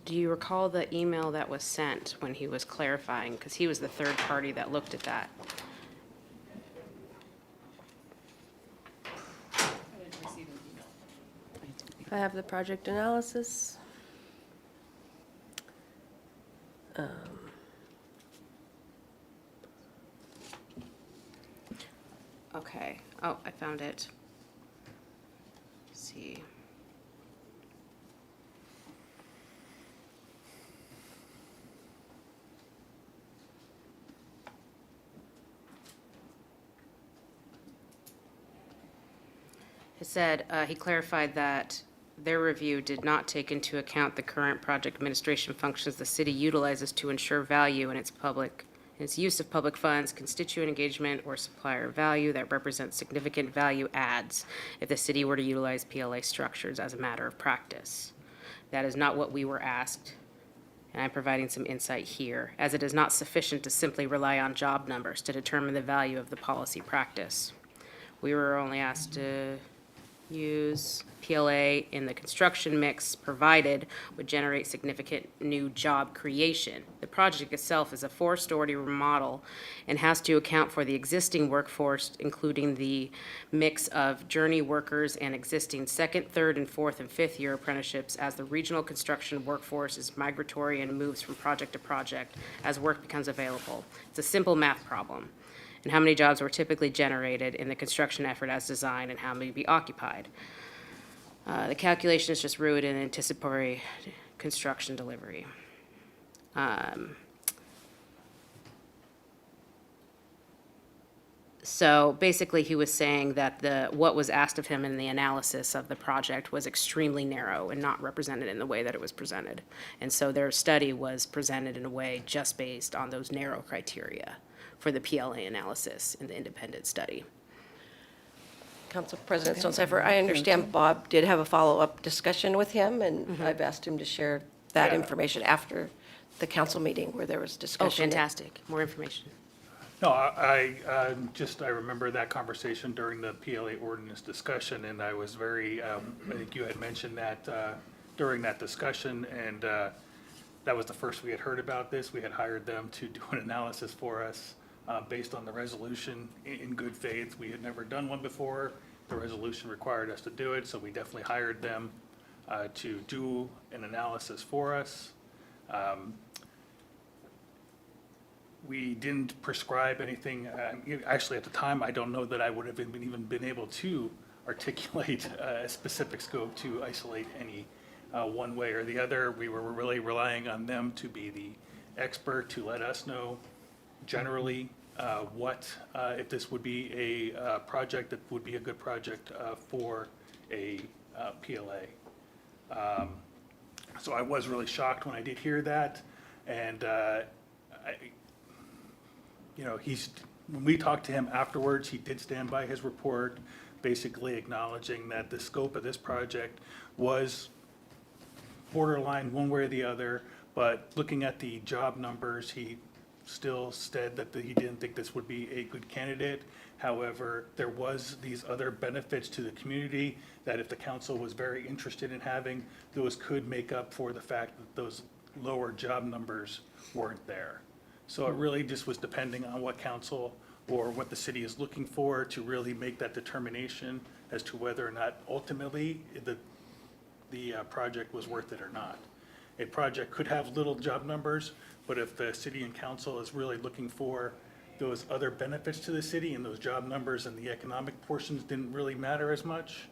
Do you recall the email that was sent when he was clarifying? Because he was the third party that looked at that. I have the project analysis. Okay. Oh, I found it. Let's see. It said, he clarified that their review did not take into account the current project administration functions the city utilizes to ensure value in its use of public funds, constituent engagement, or supplier value that represents significant value adds if the city were to utilize PLA structures as a matter of practice. That is not what we were asked, and I'm providing some insight here, as it is not sufficient to simply rely on job numbers to determine the value of the policy practice. We were only asked to use PLA in the construction mix provided would generate significant new job creation. The project itself is a 4-story remodel and has to account for the existing workforce, including the mix of journey workers and existing second, third, and fourth and fifth year apprenticeships, as the regional construction workforce is migratory and moves from project to project as work becomes available. It's a simple math problem. And how many jobs were typically generated in the construction effort as designed, and how many be occupied. The calculation is just rooted in anticipatory construction delivery. So basically, he was saying that what was asked of him in the analysis of the project was extremely narrow and not represented in the way that it was presented. And so their study was presented in a way just based on those narrow criteria for the PLA analysis in the independent study. Council President Stonecipher, I understand Bob did have a follow-up discussion with him, and I've asked him to share that information after the council meeting where there was Oh, discussion. fantastic. More information. No, I remember that conversation during the PLA ordinance discussion, and I was very, I think you had mentioned that during that discussion, and that was the first we had heard about this. We had hired them to do an analysis for us based on the resolution in good faith. We had never done one before. The resolution required us to do it, so we definitely hired them to do an analysis for us. We didn't prescribe anything. Actually, at the time, I don't know that I would have even been able to articulate a specific scope to isolate any one way or the other. We were really relying on them to be the expert to let us know generally if this would be a project that would be a good project for a PLA. So I was really shocked when I did hear that, and when we talked to him afterwards, he did stand by his report, basically acknowledging that the scope of this project was borderline one way or the other, but looking at the job numbers, he still said that he didn't think this would be a good candidate. However, there was these other benefits to the community that if the council was very interested in having, those could make up for the fact that those lower job numbers weren't there. So it really just was depending on what council or what the city is looking for to really make that determination as to whether or not ultimately the the project was worth it or not. A project could have little job numbers, but if the city and council is really looking for those other benefits to the city and those job numbers and the economic portions didn't really matter as much,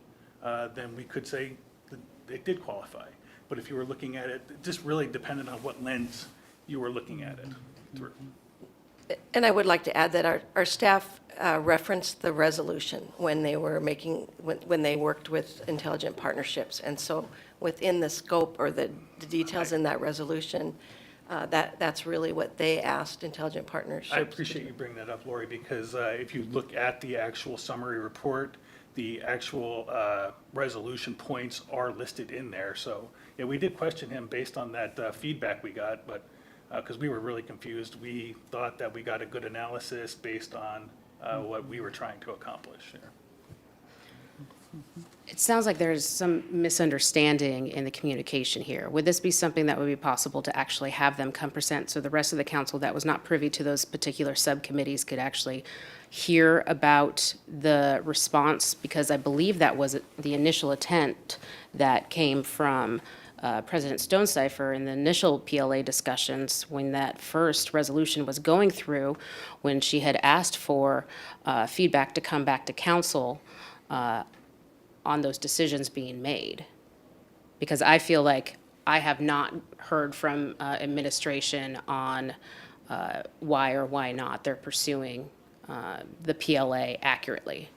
then we could say that it did qualify. But if you were looking at it, it just really depended on what lens you were looking at it through. And I would like to add that our staff referenced the resolution when they were making, when they worked with Intelligent Partnerships. And so within the scope or the details in that resolution, that's really what they asked Intelligent Partnerships. I appreciate you bringing that up, Lori, because if you look at the actual summary report, the actual resolution points are listed in there. So, yeah, we did question him based on that feedback we got, but because we were really confused, we thought that we got a good analysis based on what we were trying to accomplish here. It sounds like there's some misunderstanding in the communication here. Would this be something that would be possible to actually have them come present so the rest of the council that was not privy to those particular subcommittees could actually hear about the response? Because I believe that was the initial intent that came from President Stonecipher in the initial PLA discussions when that first resolution was going through, when she had asked for feedback to come back to council on those decisions being made. Because I feel like I have not heard from administration on why or why not they're pursuing the PLA accurately.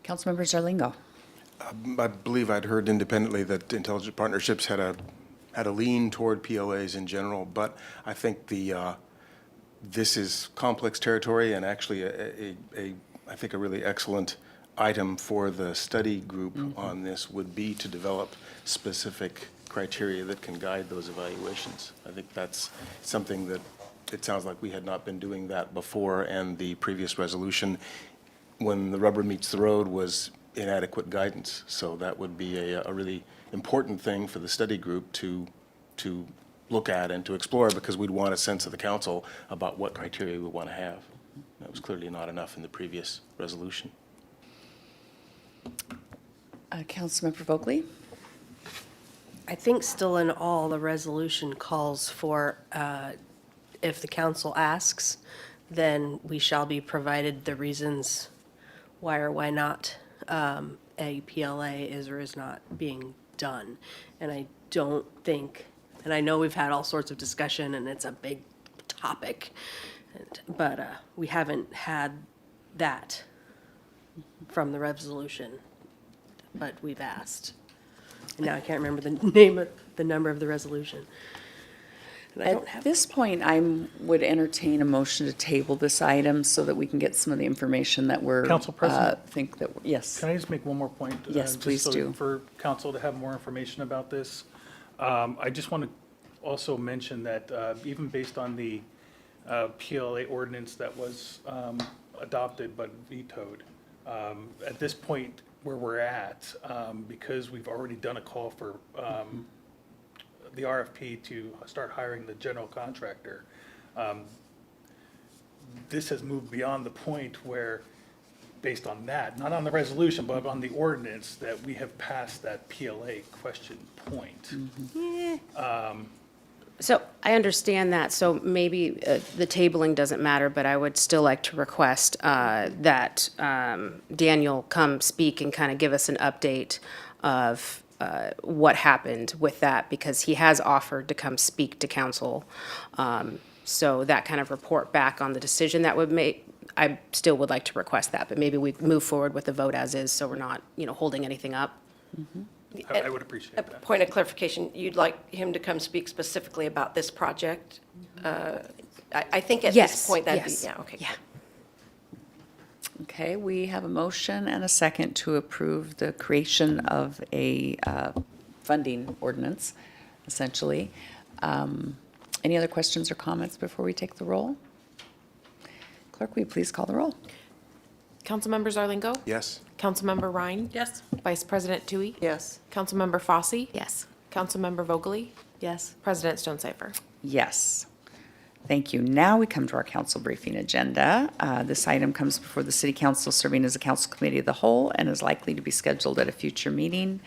Councilmember Zarlingo. I believe I'd heard independently that Intelligent Partnerships had a lean toward PLAs in general, but I think this is complex territory and actually I think a really excellent item for the study group on this would be to develop specific criteria that can guide those evaluations. I think that's something that it sounds like we had not been doing that before, and the previous resolution, when the rubber meets the road, was inadequate guidance. So that would be a really important thing for the study group to look at and to explore, because we'd want a sense of the council about what criteria we want to have. That was clearly not enough in the previous resolution. Councilmember Vogely? I think still in all, the resolution calls for, if the council asks, then we shall be provided the reasons why or why not a PLA is or is not being done. And I don't think, and I know we've had all sorts of discussion and it's a big topic, but we haven't had that from the resolution, but we've asked. And now I can't remember the number of the resolution. And I don't At have. this point, I would entertain a motion to table this item so that we can get some of the information that we're. Council President? Yes. Can I just make one more point? Yes, just please so do. For council to have more information about this. I just want to also mention that even based on the PLA ordinance that was adopted but vetoed, at this point where we're at, because we've already done a call for the RFP to start hiring the general contractor, this has moved beyond the point where, based on that, not on the resolution, but on the ordinance, that we have passed that PLA question point. So I understand that, so maybe the tabling doesn't matter, but I would still like to request that Daniel come speak and kind of give us an update of what happened with that, because he has offered to come speak to council. So that kind of report back on the decision that would make, I still would like to request that, but maybe we move forward with the vote as is, so we're not, holding anything up. I would appreciate A that. point of clarification, you'd like him to come speak specifically about this project? I think at Yes, this point, that'd be, yes, yeah, okay. yeah. Okay, we have a motion and a second to approve the creation of a funding ordinance, essentially. Any other questions or comments before we take the roll? Clerk, will you please call the roll? Councilmember Zarlingo? Yes? Councilmember Ryan? Yes. Vice President Tui? Yes. Councilmember Fosse? Yes. Councilmember Vogely? Yes. President Stonecipher? Yes. Thank you. Now we come to our council briefing agenda. This item comes before the city council serving as a council committee of the whole and is likely to be scheduled at a future meeting.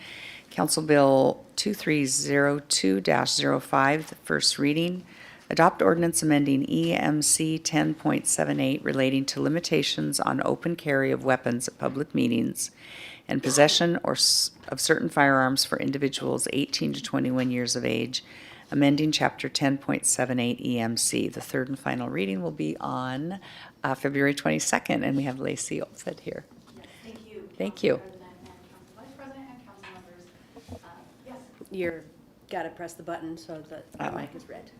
Council Bill 2302-05, the first reading. Adopt ordinance amending EMC 10.78 relating to limitations on open carry of weapons at public meetings and possession of certain firearms for individuals 18 to 21 years of age, amending Chapter 10.78 EMC. The third and final reading will be on February 22nd, and we have Lacey Olsted here. Thank you. Thank you. Vice President and council members. Yes. You're, gotta press the button so that the Uh-oh. mic is red.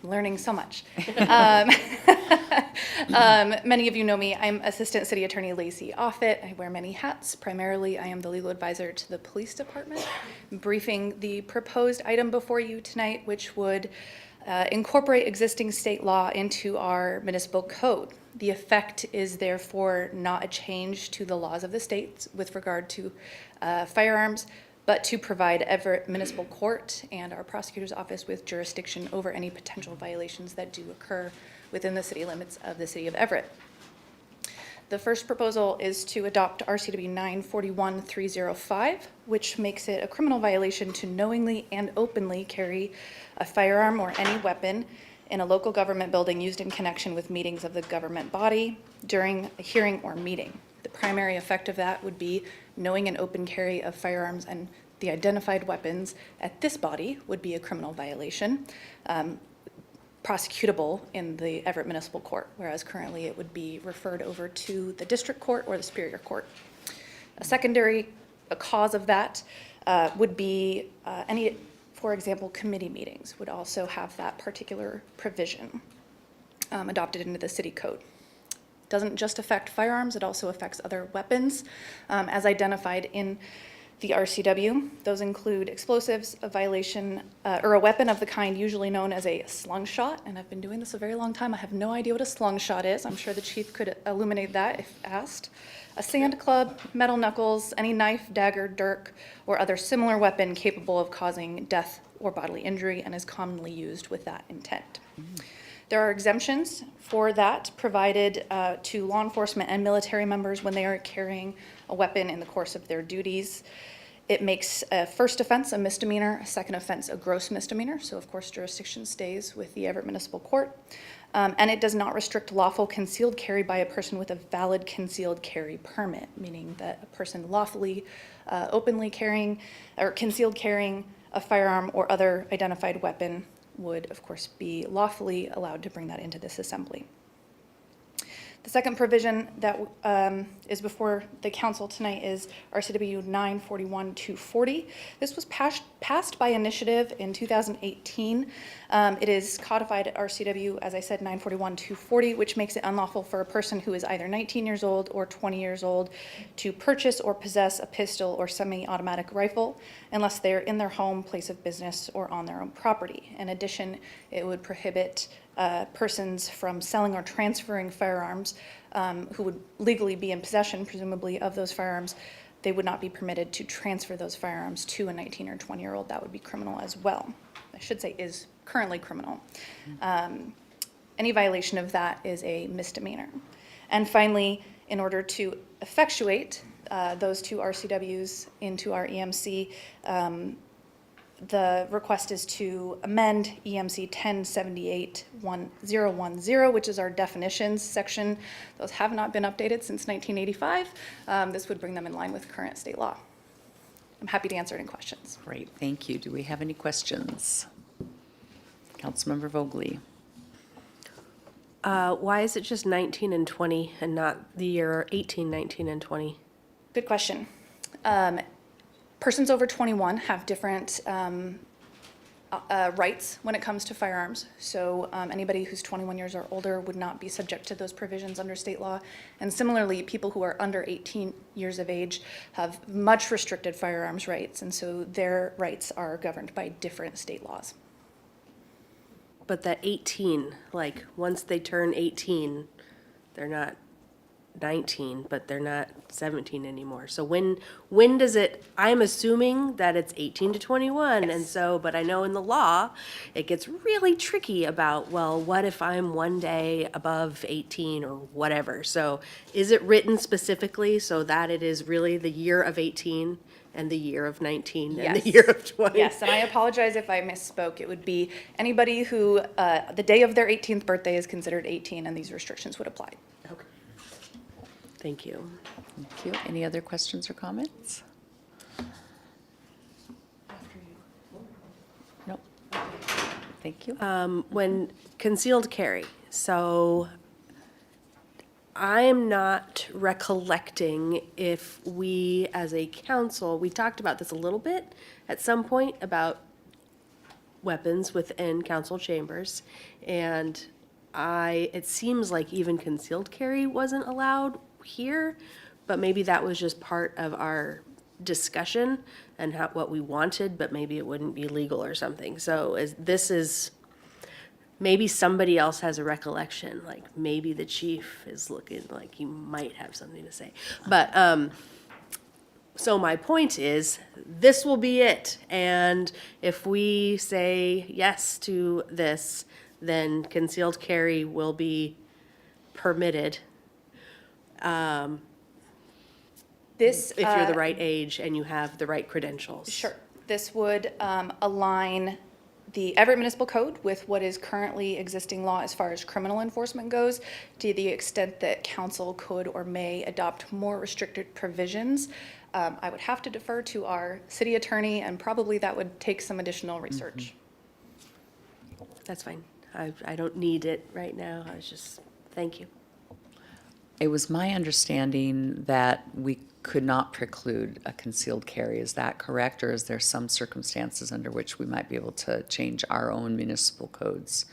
Learning so much. Many of you know me. I'm Assistant City Attorney Lacey Offit. I wear many hats. Primarily, I am the legal advisor to the police department, briefing the proposed item before you tonight, which would incorporate existing state law into our municipal code. The effect is therefore not a change to the laws of the state with regard to firearms, but to provide Everett Municipal Court and our prosecutor's office with jurisdiction over any potential violations that do occur within the city limits of the city of Everett. The first proposal is to adopt RCW 941-305, which makes it a criminal violation to knowingly and openly carry a firearm or any weapon in a local government building used in connection with meetings of the government body during a hearing or meeting. The primary effect of that would be knowing and open carry of firearms and the identified weapons at this body would be a criminal violation, prosecutable in the Everett Municipal Court, whereas currently it would be referred over to the district court or the superior court. A secondary cause of that would be any, for example, committee meetings would also have that particular provision adopted into the city code. Doesn't just affect firearms, it also affects other weapons as identified in the RCW. Those include explosives, a violation, or a weapon of the kind usually known as a slungshot, and I've been doing this a very long time. I have no idea what a slungshot is. I'm sure the chief could illuminate that if asked. A sand club, metal knuckles, any knife, dagger, dirk, or other similar weapon capable of causing death or bodily injury and is commonly used with that intent. There are exemptions for that provided to law enforcement and military members when they are carrying a weapon in the course of their duties. It makes a first offense a misdemeanor, a second offense a gross misdemeanor, so of course jurisdiction stays with the Everett Municipal Court. And it does not restrict lawful concealed carry by a person with a valid concealed carry permit, meaning that a person lawfully, openly carrying or concealed carrying a firearm or other identified weapon would, of course, be lawfully allowed to bring that into this assembly. The second provision that is before the council tonight is RCW 941-240. This was passed by initiative in 2018. It is codified at RCW, as I said, 941-240, which makes it unlawful for a person who is either 19 years old or 20 years old to purchase or possess a pistol or semi-automatic rifle unless they're in their home, place of business, or on their own property. In addition, it would prohibit persons from selling or transferring firearms who would legally be in possession, presumably, of those firearms. They would not be permitted to transfer those firearms to a 19 or 20-year-old. That would be criminal as well. I should say is currently criminal. Any violation of that is a misdemeanor. And finally, in order to effectuate those two RCWs into our EMC, the request is to amend EMC 1078-1010, which is our definitions section. Those have not been updated since 1985. This would bring them in line with current state law. I'm happy to answer any questions. Great, thank you. Do we have any questions? Councilmember Vogely. Why is it just 19 and 20 and not the year 18, 19, and 20? Good question. Persons over 21 have different rights when it comes to firearms. So anybody who's 21 years or older would not be subject to those provisions under state law. And similarly, people who are under 18 years of age have much restricted firearms rights. And so their rights are governed by different state laws. But that 18, like, once they turn 18, they're not 19, but they're not 17 anymore. So when does it, I'm assuming that it's 18 to 21, and so, but I know in the law, it gets really tricky about, well, what if I'm one day above 18 or whatever? So is it written specifically so that it is really the year of 18 and the year of 19 and the Yes. year of 20? Yes, and I apologize if I misspoke. It would be anybody who, the day of their 18th birthday is considered 18, and these restrictions would apply. Okay. Thank you. Thank you. Any other questions or comments? Nope. Thank you. When concealed carry, so I'm not recollecting if we, as a council, we talked about this a little bit at some point about weapons within council chambers. And it seems like even concealed carry wasn't allowed here, but maybe that was just part of our discussion and what we wanted, but maybe it wouldn't be legal or something. So maybe somebody else has a recollection, like maybe the chief is looking like he might have something to say. But, so my point is, this will be it. And if we say yes to this, then concealed carry will be permitted. This, If you're the right age and you have the right credentials. Sure. This would align the Everett Municipal Code with what is currently existing law as far as criminal enforcement goes, to the extent that council could or may adopt more restricted provisions. I would have to defer to our city attorney, and probably that would take some additional research. That's fine. I don't need it right now. Thank you. It was my understanding that we could not preclude a concealed carry. Is that correct? Or is there some circumstances under which we might be able to change our own municipal codes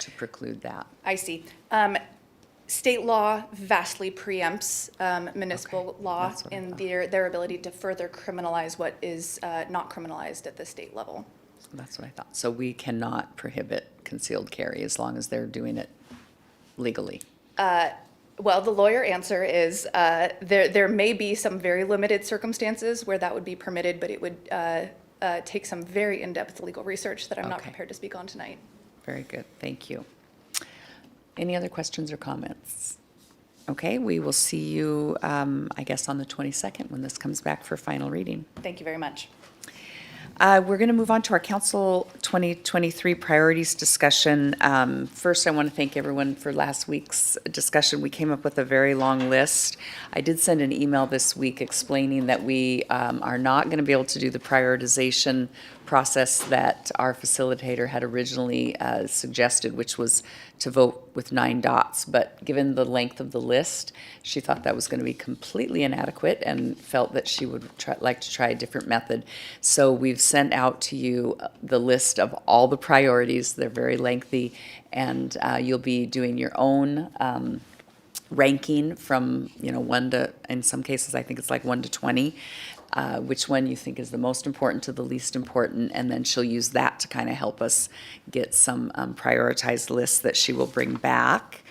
to preclude that? I see. State law vastly preempts municipal law That's what I in thought. their ability to further criminalize what is not criminalized at the state level. That's what I thought. So we cannot prohibit concealed carry as long as they're doing it legally. Well, the lawyer answer is there may be some very limited circumstances where that would be permitted, but it would take some very in-depth legal research that I'm not Okay. prepared to speak on tonight. Very good. Thank you. Any other questions or comments? Okay, we will see you, I guess, on the 22nd when this comes back for final reading. Thank you very much. We're going to move on to our Council 2023 priorities discussion. First, I want to thank everyone for last week's discussion. We came up with a very long list. I did send an email this week explaining that we are not going to be able to do the prioritization process that our facilitator had originally suggested, which was to vote with 9 dots. But given the length of the list, she thought that was going to be completely inadequate and felt that she would like to try a different method. So we've sent out to you the list of all the priorities. They're very lengthy, and you'll be doing your own ranking from 1 to, in some cases, I think it's like 1 to 20. Which one you think is the most important to the least important, and then she'll use that to kind of help us get some prioritized lists that she will bring back.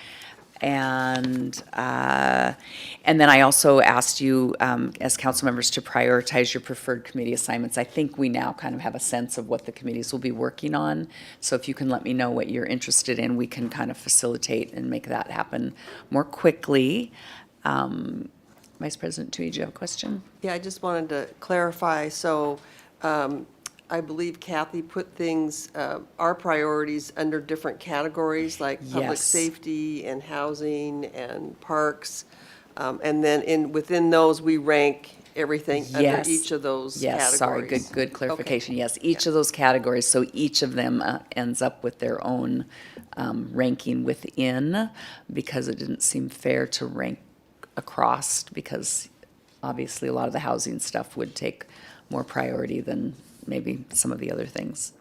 And then I also asked you, as council members, to prioritize your preferred committee assignments. I think we now kind of have a sense of what the committees will be working on. So if you can let me know what you're interested in, we can kind of facilitate and make that happen more quickly. Vice President Tui, do you have a question? Yeah, I just wanted to clarify, so I believe Kathy put things, our priorities under different categories, like public Yes. safety and housing and parks. And then within those, we rank everything under Yes. each of those categories. Yes, sorry, good clarification. Yes, each of those categories, so each of them ends up with their own ranking within, because it didn't seem fair to rank across, because obviously a lot of the housing stuff would take more priority than maybe some of the other things.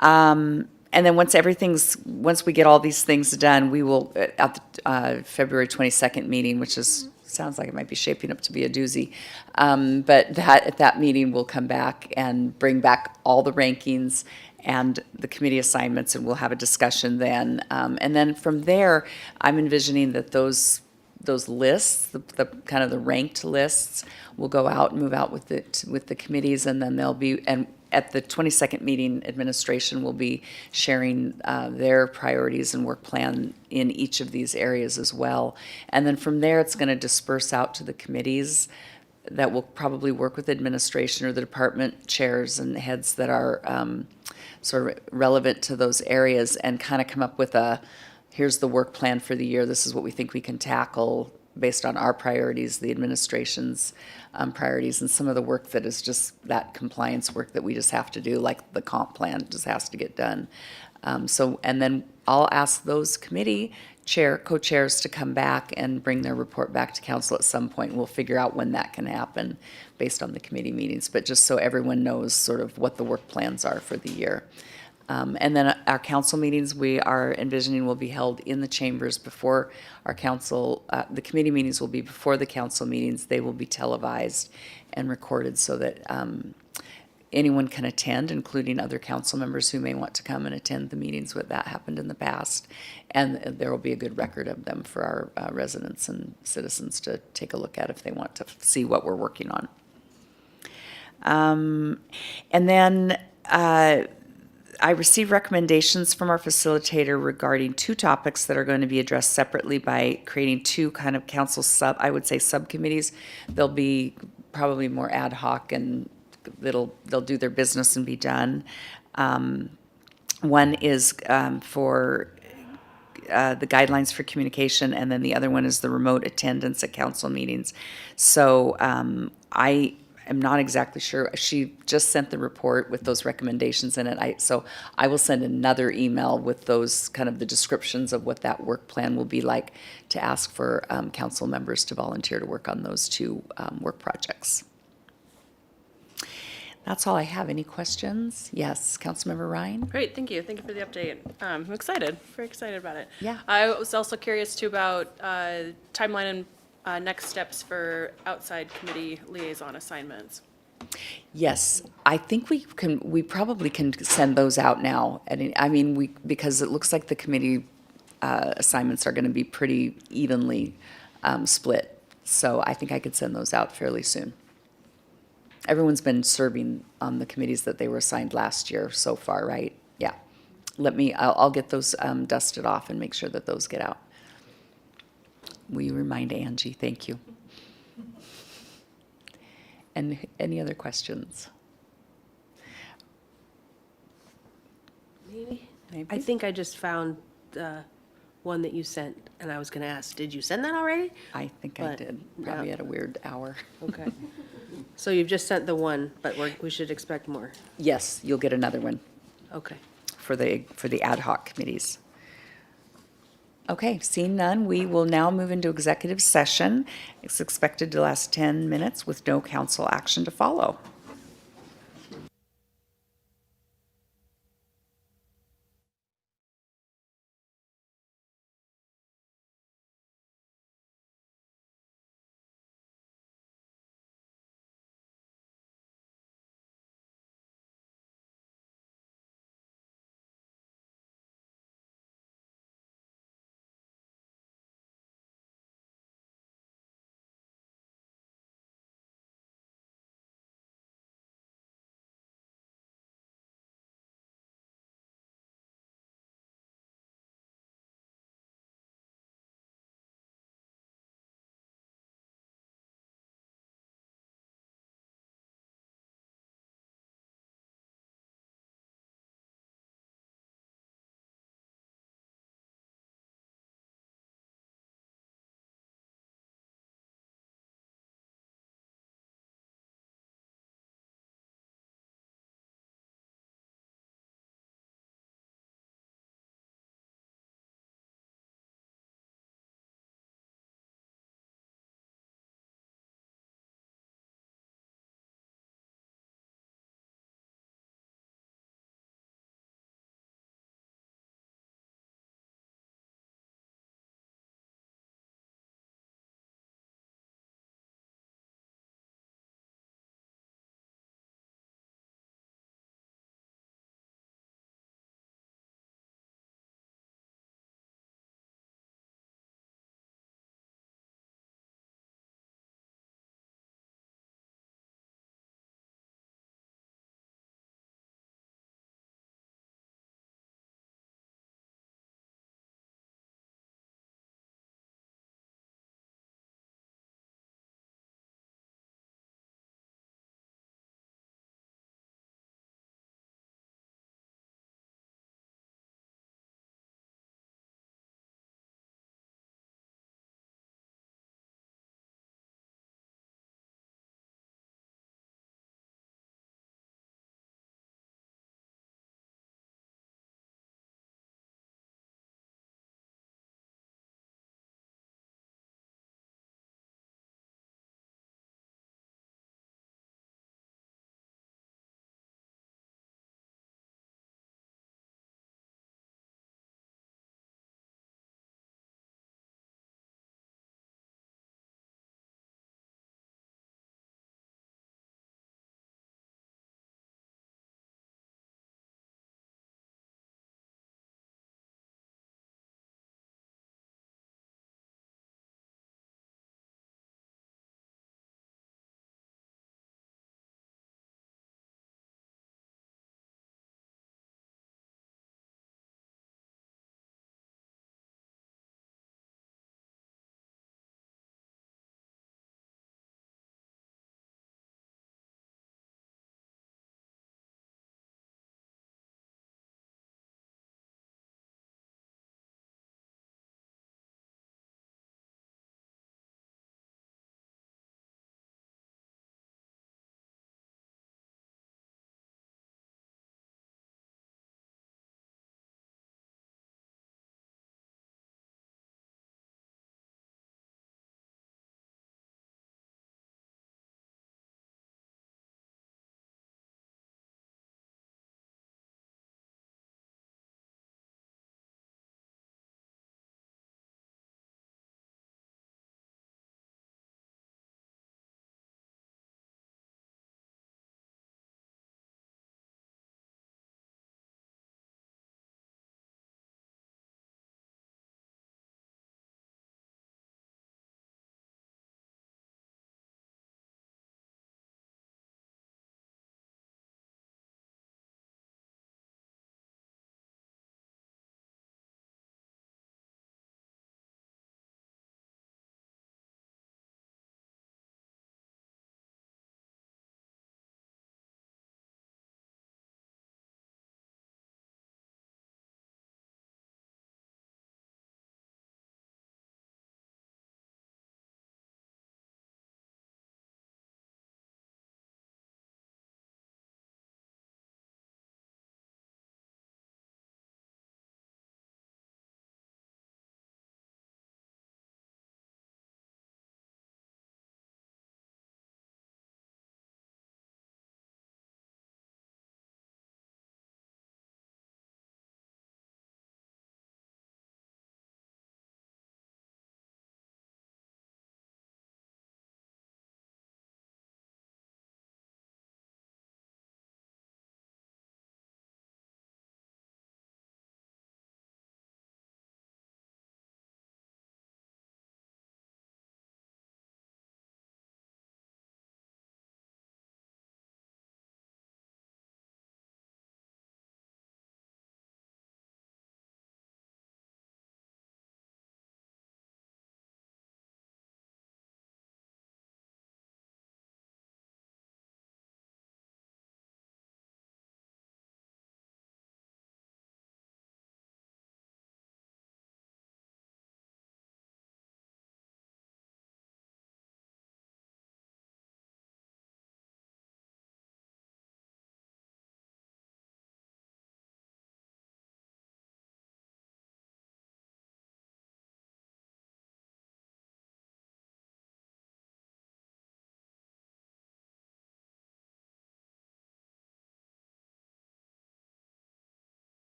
And then once we get all these things done, we will, at the February 22nd meeting, which sounds like it might be shaping up to be a doozy, but at that meeting, we'll come back and bring back all the rankings and the committee assignments, and we'll have a discussion then. And then from there, I'm envisioning that those those lists, the kind of the ranked lists, will go out and move out with the committees, and then they'll be, and at the 22nd meeting, administration will be sharing their priorities and work plan in each of these areas as well. And then from there, it's going to disperse out to the committees that will probably work with administration or the department chairs and heads that are sort of relevant to those areas, and kind of come up with here's the work plan for the year. This is what we think we can tackle based on our priorities, the administration's priorities, and some of the work that is just that compliance work that we just have to do, like the comp plan just has to get done. And then I'll ask those committee co-chairs to come back and bring their report back to council at some point. We'll figure out when that can happen based on the committee meetings, but just so everyone knows sort of what the work plans are for the year. And then our council meetings, we are envisioning will be held in the chambers before our council, the committee meetings will be before the council meetings. They will be televised and recorded so that anyone can attend, including other council members who may want to come and attend the meetings where that happened in the past. And there will be a good record of them for our residents and citizens to take a look at if they want to see what we're working on. And then I received recommendations from our facilitator regarding 2 topics that are going to be addressed separately by creating 2 kind of council subcommittees. They'll be probably more ad hoc, and they'll do their business and be done. One is for the guidelines for communication, and then the other one is the remote attendance at council meetings. So I'm not exactly sure. She just sent the report with those recommendations in it. So I will send another email with those kind of the descriptions of what that work plan will be like, to ask for council members to volunteer to work on those 2 work projects. That's all I have. Any questions? Yes, Councilmember Ryan? Great, thank you. Thank you for the update. I'm excited, very excited about it. Yeah. I was also curious too about timeline and next steps for outside committee liaison assignments. Yes, I think we probably can send those out now. And I mean, because it looks like the committee assignments are going to be pretty evenly split. So I think I could send those out fairly soon. Everyone's been serving on the committees that they were assigned last year so far, right? Yeah. I'll get those dusted off and make sure that those get out. Will you remind Angie? Thank you. And any other questions? Maybe. Maybe. I think I just found the one that you sent, and I was going to ask, did you send that already? I think I But, did, probably at a weird hour. Okay. So you've just sent the one, but we should expect more. Yes, you'll get another one Okay. for the ad hoc committees. Okay, seeing none, we will now move into executive session. It's expected to last 10 minutes with no council action to follow.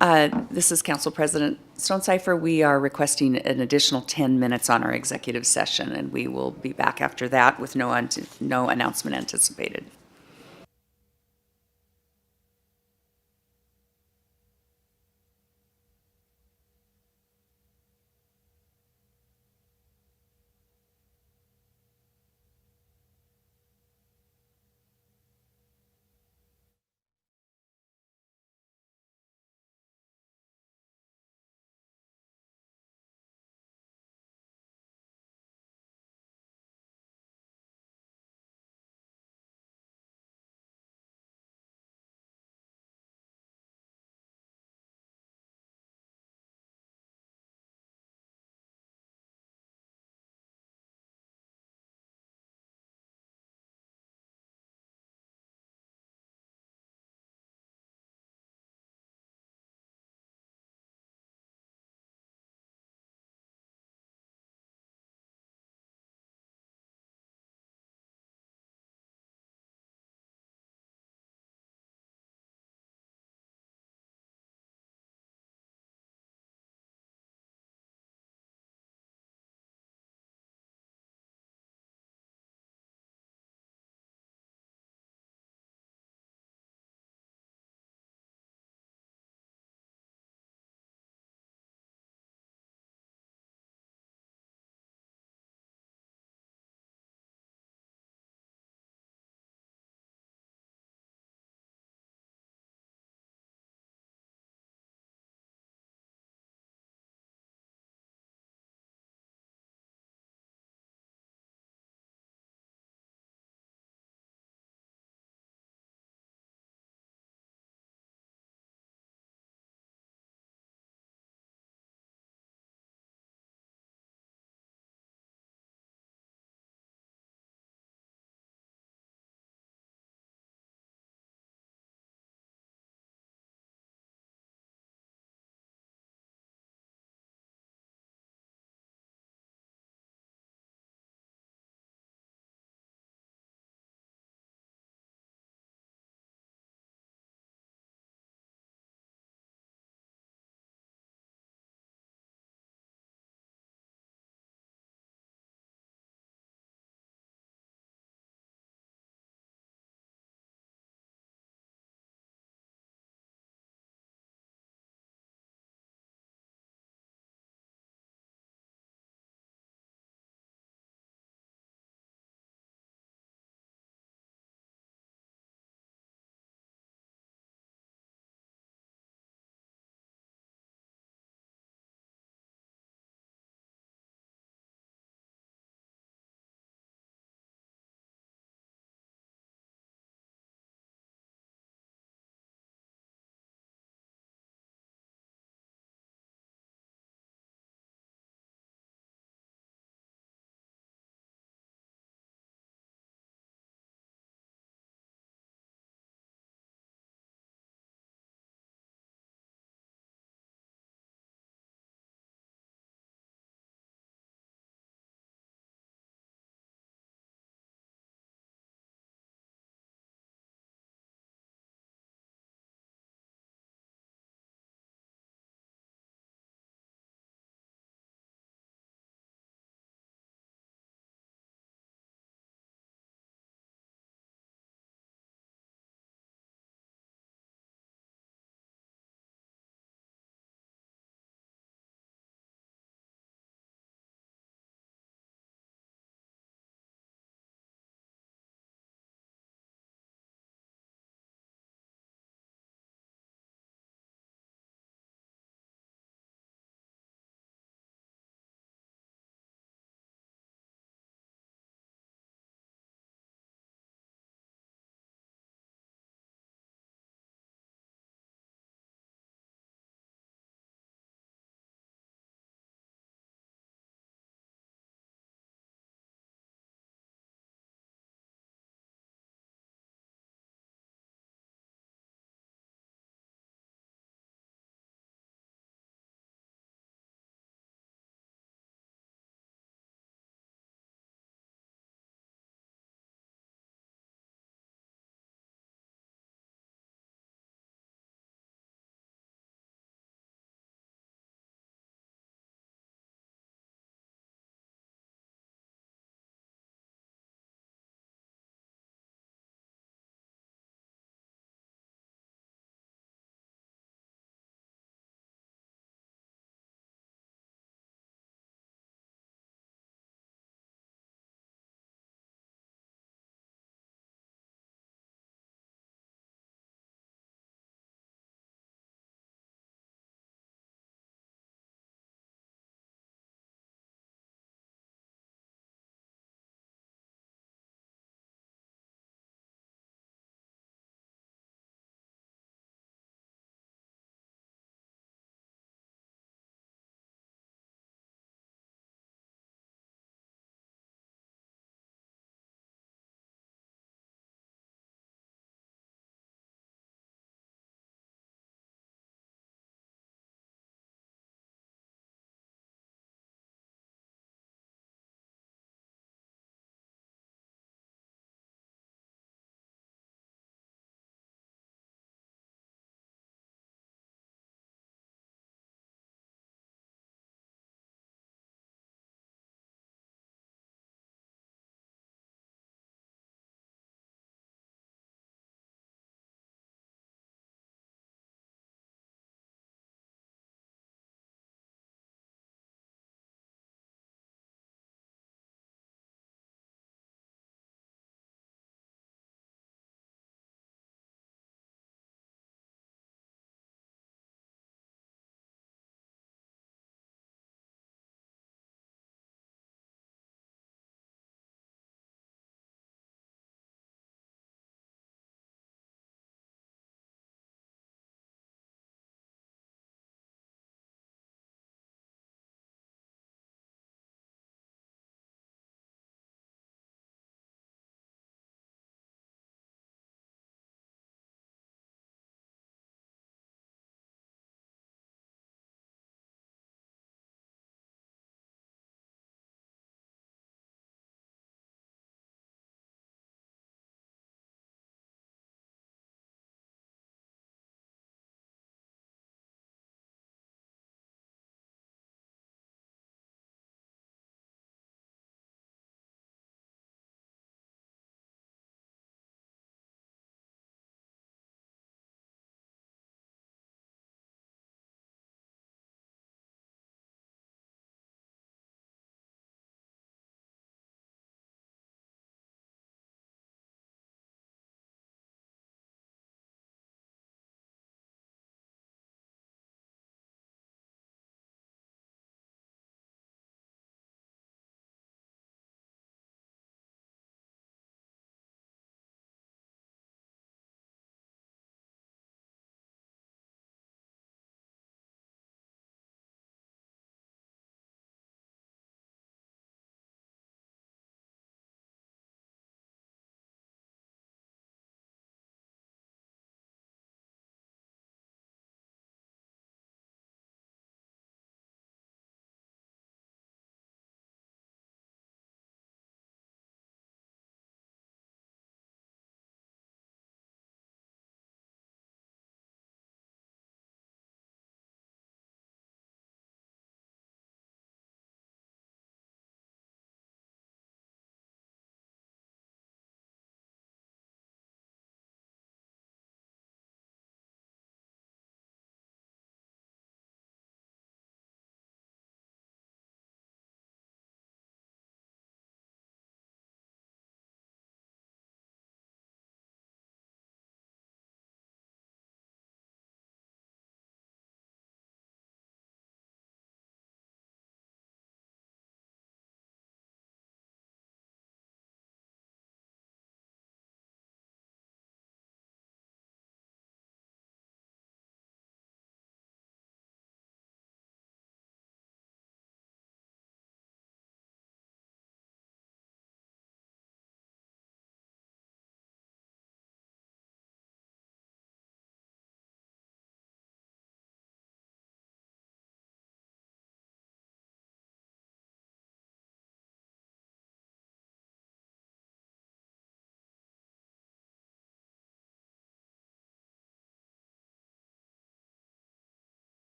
This is Council President Stonecipher. We are requesting an additional 10 minutes on our executive session, and we will be back after that with no announcement anticipated.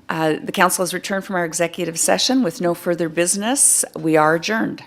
The council has returned from our executive session with no further business. We are adjourned.